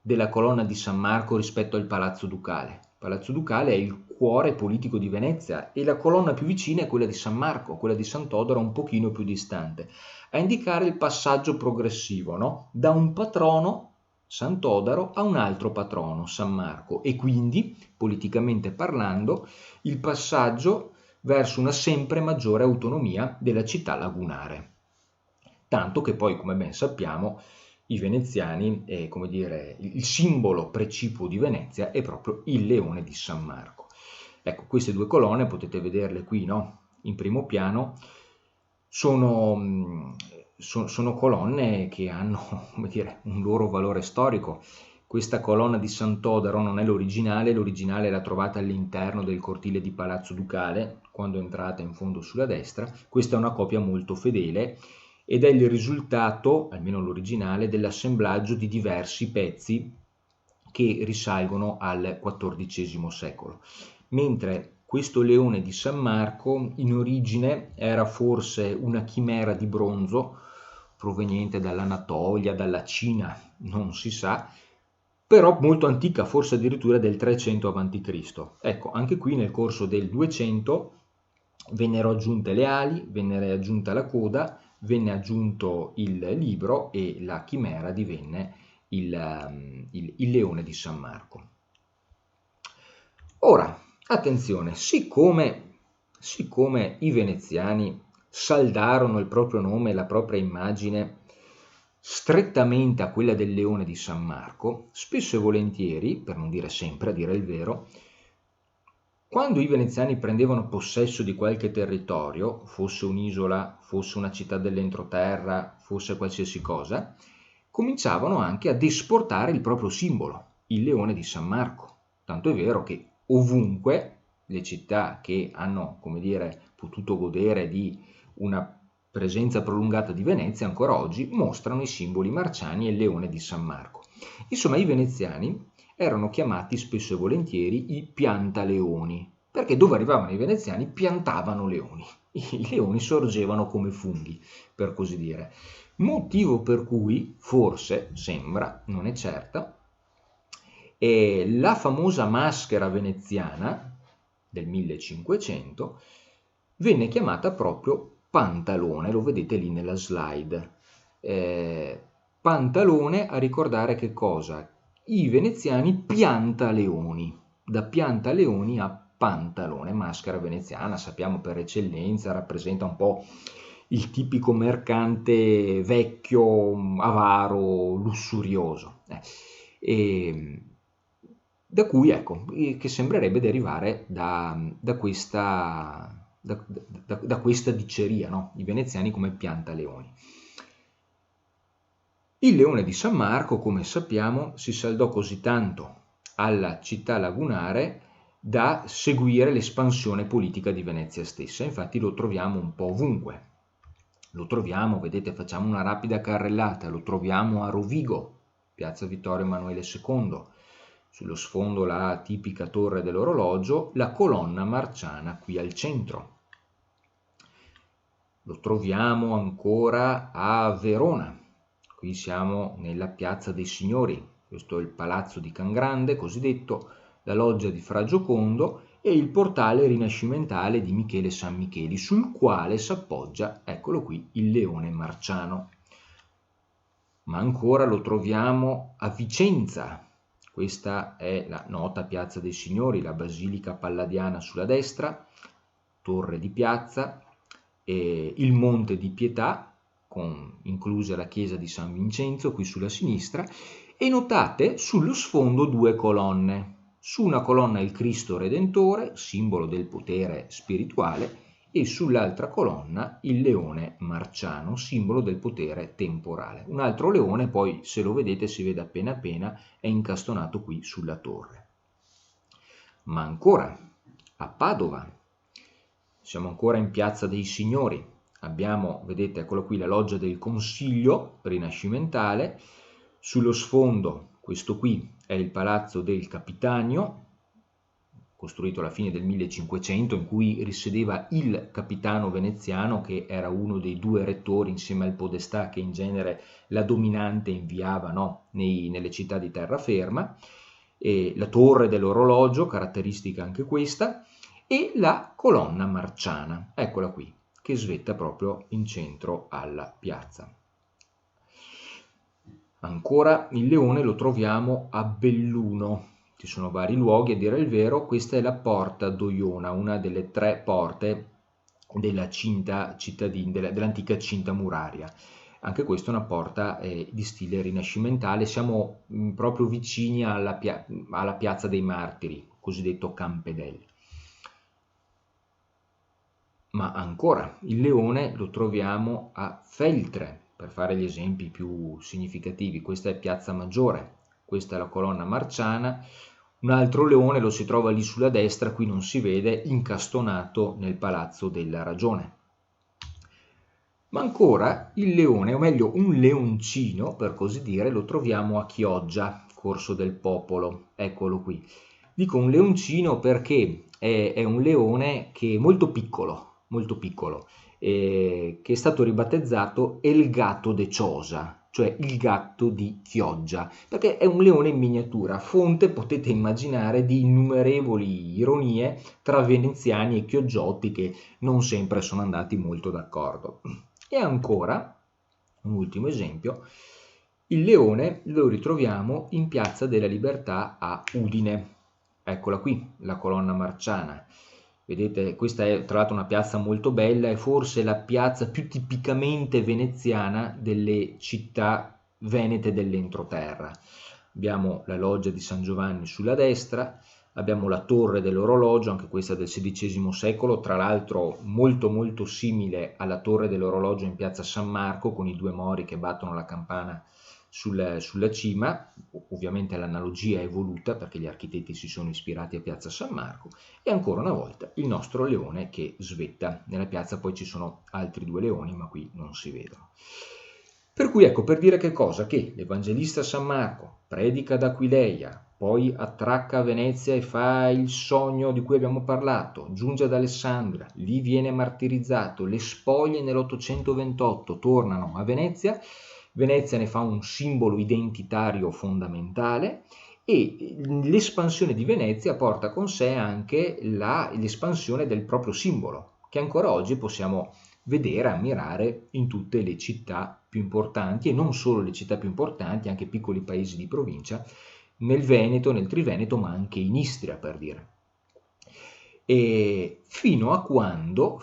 della colonna di San Marco rispetto al Palazzo Ducale. Il Palazzo Ducale è il cuore politico di Venezia e la colonna più vicina è quella di San Marco, quella di Sant'Odaro un pochino più distante, a indicare il passaggio progressivo, no? Da un patrono, Sant'Odaro, a un altro patrono, San Marco, e quindi, politicamente parlando, il passaggio verso una sempre maggiore autonomia della città lagunare. Tanto che poi, come ben sappiamo, i veneziani, come dire, il simbolo precipuo di Venezia è proprio il leone di San Marco. Ecco, queste due colonne, potete vederle qui, no? In primo piano, sono colonne che hanno, come dire, un loro valore storico. Questa colonna di Sant'Odaro non è l'originale la trovate all'interno del cortile di Palazzo Ducale, quando entrate in fondo sulla destra. Questa è una copia molto fedele ed è il risultato, almeno l'originale, dell'assemblaggio di diversi pezzi che risalgono al XIV secolo. Mentre questo leone di San Marco in origine era forse una chimera di bronzo proveniente dall'Anatolia, dalla Cina, non si sa, però molto antica, forse addirittura del 300 a.C. Ecco, anche qui nel corso del 200 vennero aggiunte le ali, venne aggiunta la coda, venne aggiunto il libro e la chimera divenne il leone di San Marco. Ora, attenzione, siccome i veneziani saldarono il proprio nome e la propria immagine strettamente a quella del leone di San Marco, spesso e volentieri, per non dire sempre, a dire il vero, quando i veneziani prendevano possesso di qualche territorio, fosse un'isola, fosse una città dell'entroterra, fosse qualsiasi cosa, cominciavano anche ad esportare il proprio simbolo, il leone di San Marco. Tanto è vero che ovunque le città che hanno, come dire, potuto godere di una presenza prolungata di Venezia ancora oggi mostrano i simboli marciani e il leone di San Marco. Insomma, i veneziani erano chiamati spesso e volentieri i piantaleoni, perché dove arrivavano i veneziani piantavano leoni. I leoni sorgevano come funghi, per così dire. Motivo per cui, forse, sembra, non è certa, la famosa maschera veneziana del 1500 venne chiamata proprio pantalone, lo vedete lì nella slide. Pantalone a ricordare che cosa? I veneziani piantaleoni, da piantaleoni a pantalone, maschera veneziana, sappiamo per eccellenza, rappresenta un po' il tipico mercante vecchio, avaro, lussurioso, e da cui, ecco, che sembrerebbe derivare da questa diceria, no? I veneziani come piantaleoni. Il leone di San Marco, come sappiamo, si saldò così tanto alla città lagunare da seguire l'espansione politica di Venezia stessa. Infatti lo troviamo un po' ovunque. Lo troviamo, vedete, facciamo una rapida carrellata, lo troviamo a Rovigo, piazza Vittorio Emanuele II, sullo sfondo la tipica torre dell'orologio, la colonna marciana qui al centro. Lo troviamo ancora a Verona. Qui siamo nella Piazza dei Signori, questo è il Palazzo di Cangrande, cosiddetto, la loggia di Fra Giocondo e il portale rinascimentale di Michele San Micheli, sul quale s'appoggia, eccolo qui, il leone marciano. Ma ancora lo troviamo a Vicenza. Questa è la nota Piazza dei Signori, la Basilica Palladiana sulla destra, Torre di Piazza, e il Monte di Pietà, inclusa la chiesa di San Vincenzo qui sulla sinistra, e notate sullo sfondo due colonne. Su una colonna il Cristo Redentore, simbolo del potere spirituale, e sull'altra colonna il leone marciano, simbolo del potere temporale. Un altro leone, poi se lo vedete si vede appena appena, è incastonato qui sulla torre. Ma ancora, a Padova, siamo ancora in Piazza dei Signori, abbiamo, vedete, eccolo qui, la loggia del Consiglio rinascimentale, sullo sfondo, questo qui è il Palazzo del Capitanio, costruito alla fine del 1500, in cui risiedeva il capitano veneziano, che era uno dei due rettori insieme al podestà che in genere la dominante inviava, no, nelle città di terraferma, e la torre dell'orologio, caratteristica anche questa, e la colonna marciana, eccola qui, che svetta proprio in centro alla piazza. Ancora il leone lo troviamo a Belluno. Ci sono vari luoghi, a dire il vero. Questa è la Porta d'Oiona, una delle tre porte della cinta dell'antica cinta muraria. Anche questa è una porta di stile rinascimentale. Siamo proprio vicini alla Piazza dei Martiri, cosiddetto Campedel. Ma ancora, il leone lo troviamo a Feltre, per fare gli esempi più significativi. Questa è Piazza Maggiore, questa è la colonna marciana. Un altro leone lo si trova lì sulla destra, qui non si vede, incastonato nel Palazzo della Ragione. Ma ancora il leone, o meglio un leoncino per così dire, lo troviamo a Chioggia, Corso del Popolo, eccolo qui. Dico un leoncino perché è un leone che è molto piccolo, che è stato ribattezzato El Gatto de Ciosa, cioè il gatto di Chioggia, perché è un leone in miniatura, fonte, potete immaginare, di innumerevoli ironie tra veneziani e chioggiotti che non sempre sono andati molto d'accordo. E ancora, un ultimo esempio, il leone lo ritroviamo in Piazza della Libertà a Udine. Eccola qui, la colonna marciana. Vedete, questa è tra l'altro una piazza molto bella, è forse la piazza più tipicamente veneziana delle città venete dell'entroterra. Abbiamo la loggia di San Giovanni sulla destra, abbiamo la torre dell'orologio, anche questa del XVI secolo, tra l'altro molto molto simile alla torre dell'orologio in piazza San Marco, con i due mori che battono la campana sulla cima. Ovviamente l'analogia è evoluta perché gli architetti si sono ispirati a piazza San Marco, e ancora una volta il nostro leone che svetta. Nella piazza poi ci sono altri due leoni, ma qui non si vedono. Per cui ecco, per dire che cosa? Che l'Evangelista San Marco predica ad Aquileia, poi attracca a Venezia e fa il sogno di cui abbiamo parlato, giunge ad Alessandria, lì viene martirizzato, le spoglie nell'828 tornano a Venezia, Venezia ne fa un simbolo identitario fondamentale, e l'espansione di Venezia porta con sé anche l'espansione del proprio simbolo, che ancora oggi possiamo vedere, ammirare in tutte le città più importanti, e non solo le città più importanti, anche piccoli paesi di provincia, nel Veneto, nel Triveneto, ma anche in Istria, per dire. E fino a quando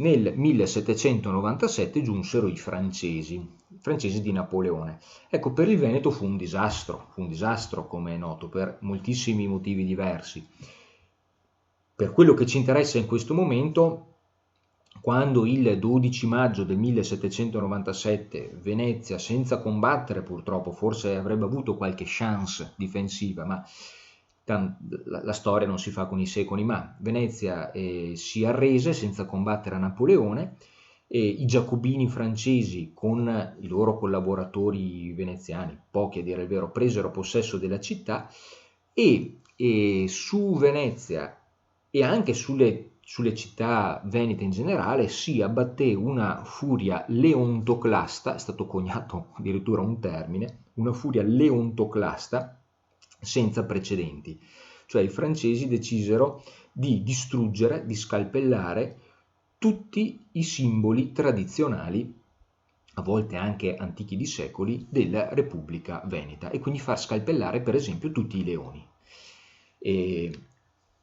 Nel 1797 giunsero i francesi di Napoleone. Ecco, per il Veneto fu un disastro come è noto, per moltissimi motivi diversi. Per quello che ci interessa in questo momento, quando il 12 maggio del 1797 Venezia, senza combattere purtroppo, forse avrebbe avuto qualche chance difensiva, ma la storia non si fa con i secoli, ma Venezia si arrese senza combattere a Napoleone, e i giacobini francesi con i loro collaboratori veneziani, pochi a dire il vero, presero possesso della città e su Venezia e anche sulle città venete in generale si abbatté una furia leontoclasta, è stato coniato addirittura un termine, una furia leontoclasta senza precedenti. Cioè i francesi decisero di distruggere, di scalpellare tutti i simboli tradizionali, a volte anche antichi di secoli, della Repubblica Veneta, e quindi far scalpellare per esempio tutti i leoni. E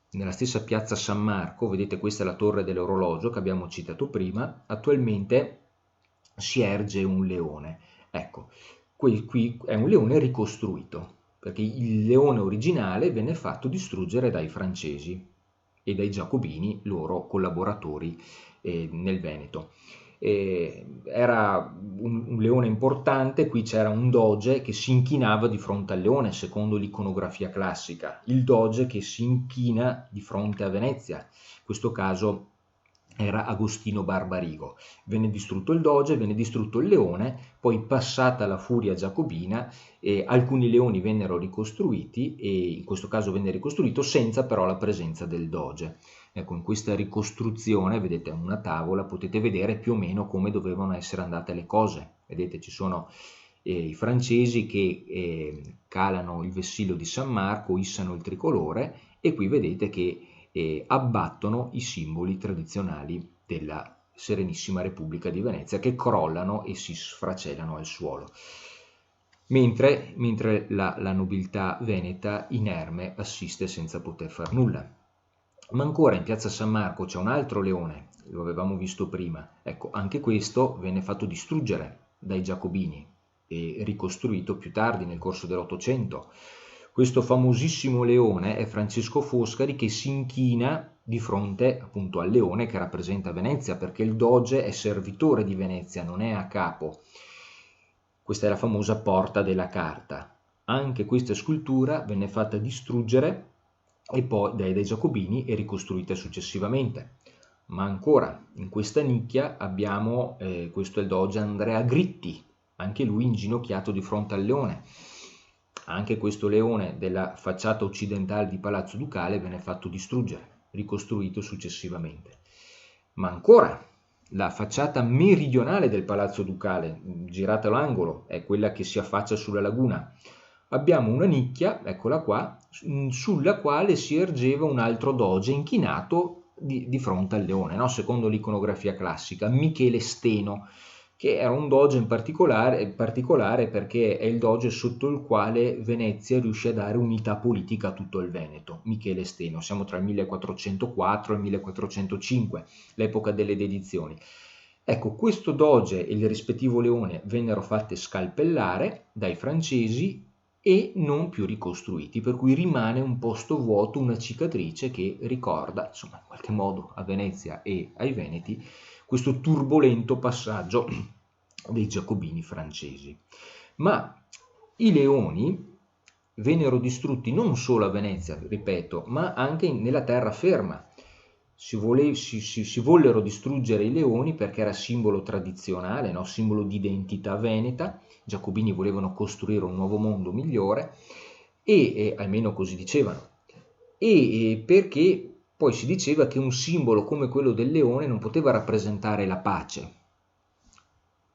nella stessa piazza San Marco, vedete, questa è la torre dell'orologio che abbiamo citato prima, attualmente si erge un leone. Ecco, qui è un leone ricostruito, perché il leone originale venne fatto distruggere dai francesi e dai giacobini, loro collaboratori nel Veneto. Era un leone importante, qui c'era un doge che si inchinava di fronte al leone, secondo l'iconografia classica, il doge che si inchina di fronte a Venezia, in questo caso era Agostino Barbarigo. Venne distrutto il doge, venne distrutto il leone, poi passata la furia giacobina, alcuni leoni vennero ricostruiti, e in questo caso venne ricostruito senza però la presenza del doge. Ecco, in questa ricostruzione, vedete una tavola, potete vedere più o meno come dovevano essere andate le cose. Vedete, ci sono i francesi che calano il vessillo di San Marco, issano il tricolore, e qui vedete che abbattono i simboli tradizionali della Serenissima Repubblica di Venezia, che crollano e si sfracellano al suolo. Mentre la nobiltà veneta inerme assiste senza poter far nulla. Ma ancora in piazza San Marco c'è un altro leone, lo avevamo visto prima. Ecco, anche questo venne fatto distruggere dai giacobini e ricostruito più tardi nel corso dell'Ottocento. Questo famosissimo leone è Francesco Foscari, che si inchina di fronte appunto al leone che rappresenta Venezia, perché il doge è servitore di Venezia, non è a capo. Questa è la famosa Porta della Carta. Anche questa scultura venne fatta distruggere e poi dai giacobini e ricostruite successivamente. Ma ancora in questa nicchia abbiamo, questo è il doge Andrea Gritti, anche lui inginocchiato di fronte al leone. Anche questo leone della facciata occidentale di Palazzo Ducale venne fatto distruggere, ricostruito successivamente. Ma ancora la facciata meridionale del Palazzo Ducale, girata all'angolo, è quella che si affaccia sulla laguna. Abbiamo una nicchia, eccola qua, sulla quale si ergeva un altro doge inchinato di fronte al leone, no? Secondo l'iconografia classica, Michele Steno, che era un doge in particolare perché è il doge sotto il quale Venezia riuscì a dare unità politica a tutto il Veneto. Michele Steno, siamo tra il 1404 e il 1405, l'epoca delle dedizioni. Ecco, questo doge e il rispettivo leone vennero fatte scalpellare dai francesi e non più ricostruiti, per cui rimane un posto vuoto, una cicatrice che ricorda, insomma, in qualche modo a Venezia e ai Veneti questo turbolento passaggio dei giacobini francesi. Ma i leoni vennero distrutti non solo a Venezia, ripeto, ma anche nella terraferma. Si vollero distruggere i leoni perché era simbolo tradizionale, no? Simbolo di identità veneta. I giacobini volevano costruire un nuovo mondo migliore, e almeno così dicevano, e perché poi si diceva che un simbolo come quello del leone non poteva rappresentare la pace,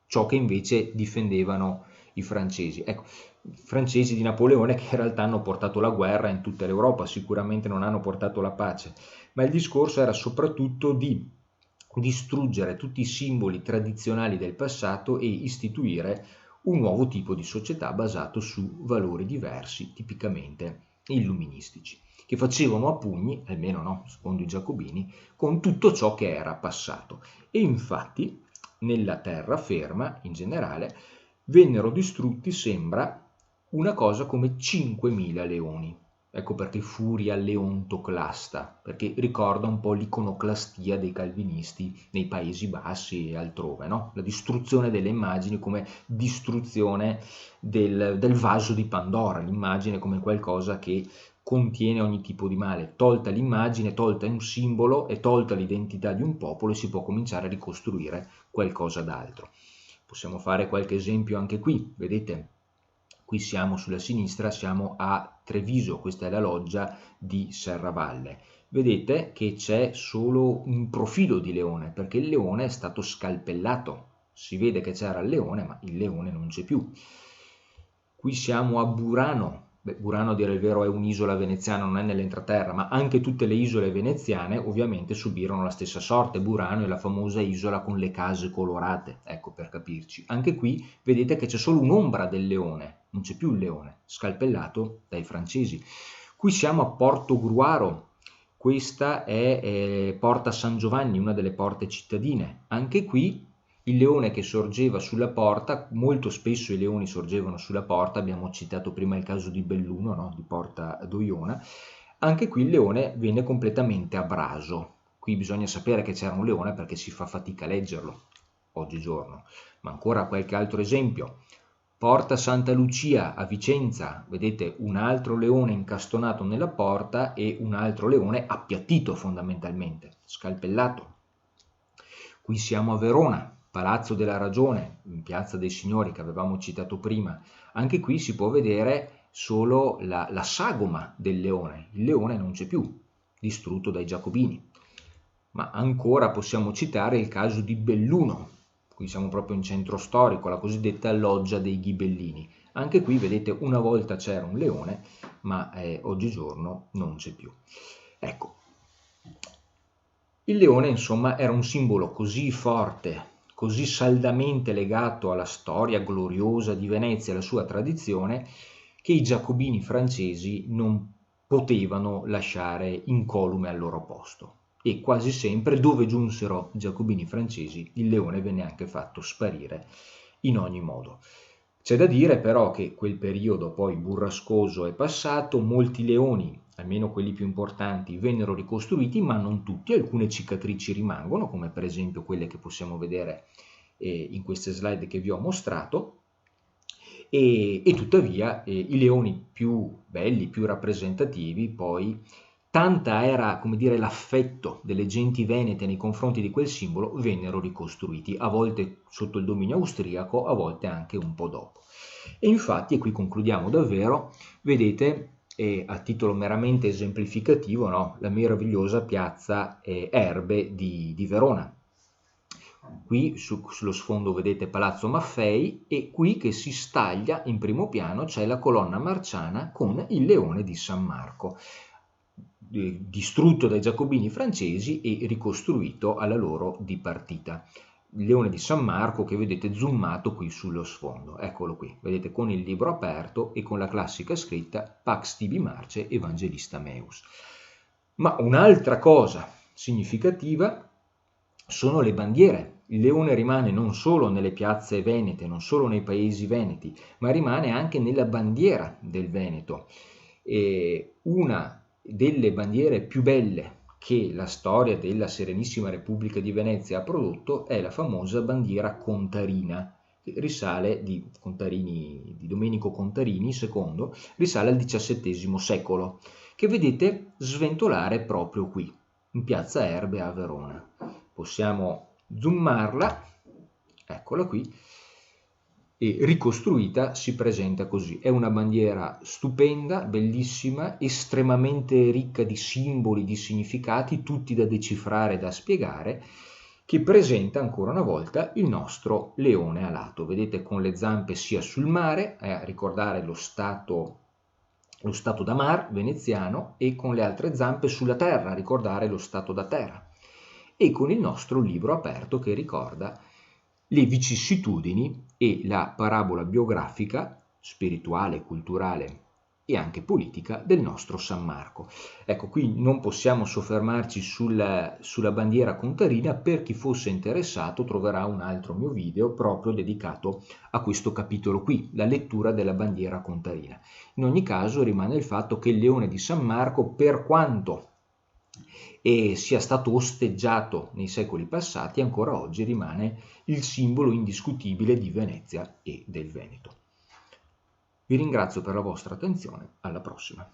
ciò che invece difendevano i francesi. Ecco, i francesi di Napoleone, che in realtà hanno portato la guerra in tutta l'Europa, sicuramente non hanno portato la pace, ma il discorso era soprattutto di distruggere tutti i simboli tradizionali del passato e istituire un nuovo tipo di società basato su valori diversi, tipicamente illuministici, che facevano a pugni, almeno no, secondo i giacobini, con tutto ciò che era passato. E infatti nella terraferma in generale vennero distrutti, sembra, una cosa come 5.000 leoni. Ecco perché furia leontoclasta, perché ricorda un po' l'iconoclastia dei calvinisti nei Paesi Bassi e altrove, no? La distruzione delle immagini come distruzione del vaso di Pandora, l'immagine come qualcosa che contiene ogni tipo di male. Tolta l'immagine, tolta un simbolo e tolta l'identità di un popolo, si può cominciare a ricostruire qualcosa d'altro. Possiamo fare qualche esempio anche qui, vedete? Qui siamo sulla sinistra, siamo a Treviso, questa è la loggia di Serravalle. Vedete che c'è solo un profilo di leone, perché il leone è stato scalpellato. Si vede che c'era il leone, ma il leone non c'è più. Qui siamo a Burano. Beh, Burano, a dire il vero, è un'isola veneziana, non è nell'entroterra, ma anche tutte le isole veneziane ovviamente subirono la stessa sorte. Burano è la famosa isola con le case colorate, ecco, per capirci. Anche qui vedete che c'è solo un'ombra del leone, non c'è più il leone, scalpellato dai francesi. Qui siamo a Portogruaro, questa è Porta San Giovanni, una delle porte cittadine. Anche qui il leone che sorgeva sulla porta, molto spesso i leoni sorgevano sulla porta, abbiamo citato prima il caso di Belluno, no? Di Porta Doiona. Anche qui il leone viene completamente abraso. Qui bisogna sapere che c'era un leone perché si fa fatica a leggerlo oggigiorno. Ma ancora qualche altro esempio. Porta Santa Lucia a Vicenza, vedete un altro leone incastonato nella porta e un altro leone appiattito fondamentalmente, scalpellato. Qui siamo a Verona, Palazzo della Ragione, in Piazza dei Signori che avevamo citato prima. Anche qui si può vedere solo la sagoma del leone. Il leone non c'è più, distrutto dai giacobini. Ma ancora possiamo citare il caso di Belluno. Qui siamo proprio in centro storico, la cosiddetta loggia dei Ghibellini. Anche qui vedete una volta c'era un leone, ma oggigiorno non c'è più. Ecco, il leone insomma era un simbolo così forte, così saldamente legato alla storia gloriosa di Venezia e alla sua tradizione, che i giacobini francesi non potevano lasciare incolume al loro posto. E quasi sempre dove giunsero i giacobini francesi il leone venne anche fatto sparire in ogni modo. C'è da dire però che quel periodo poi burrascoso è passato, molti leoni, almeno quelli più importanti, vennero ricostruiti, ma non tutti, alcune cicatrici rimangono, come per esempio quelle che possiamo vedere in queste slide che vi ho mostrato, e tuttavia i leoni più belli, più rappresentativi, poi tanta era, come dire, l'affetto delle genti venete nei confronti di quel simbolo, vennero ricostruiti, a volte sotto il dominio austriaco, a volte anche un po' dopo. E infatti, e qui concludiamo davvero, vedete, a titolo meramente esemplificativo, no, la meravigliosa piazza Erbe di Verona. Qui sullo sfondo vedete Palazzo Maffei e qui che si staglia in primo piano c'è la colonna marciana con il leone di San Marco, distrutto dai giacobini francesi e ricostruito alla loro dipartita. Il leone di San Marco che vedete zoomato qui sullo sfondo, eccolo qui, vedete con il libro aperto e con la classica scritta Pax tibi Marce Evangelista Meus. Ma un'altra cosa significativa sono le bandiere. Il leone rimane non solo nelle piazze venete, non solo nei paesi veneti, ma rimane anche nella bandiera del Veneto. E una delle bandiere più belle che la storia della Serenissima Repubblica di Venezia ha prodotto è la famosa bandiera contarina, che risale di Domenico Contarini II, risale al XVII secolo, che vedete sventolare proprio qui, in piazza Erbe a Verona. Possiamo zoomarla, eccola qui, e ricostruita si presenta così. È una bandiera stupenda, bellissima, estremamente ricca di simboli, di significati, tutti da decifrare, da spiegare, che presenta ancora una volta il nostro leone alato. Vedete con le zampe sia sul mare, a ricordare lo stato da mar veneziano, e con le altre zampe sulla terra, a ricordare lo stato da terra, e con il nostro libro aperto che ricorda le vicissitudini e la parabola biografica, spirituale e culturale e anche politica del nostro San Marco. Ecco, qui non possiamo soffermarci sulla bandiera contarina. Per chi fosse interessato troverà un altro mio video proprio dedicato a questo capitolo qui, la lettura della bandiera contarina. In ogni caso rimane il fatto che il leone di San Marco, per quanto sia stato osteggiato nei secoli passati, ancora oggi rimane il simbolo indiscutibile di Venezia e del Veneto. Vi ringrazio per la vostra attenzione, alla prossima.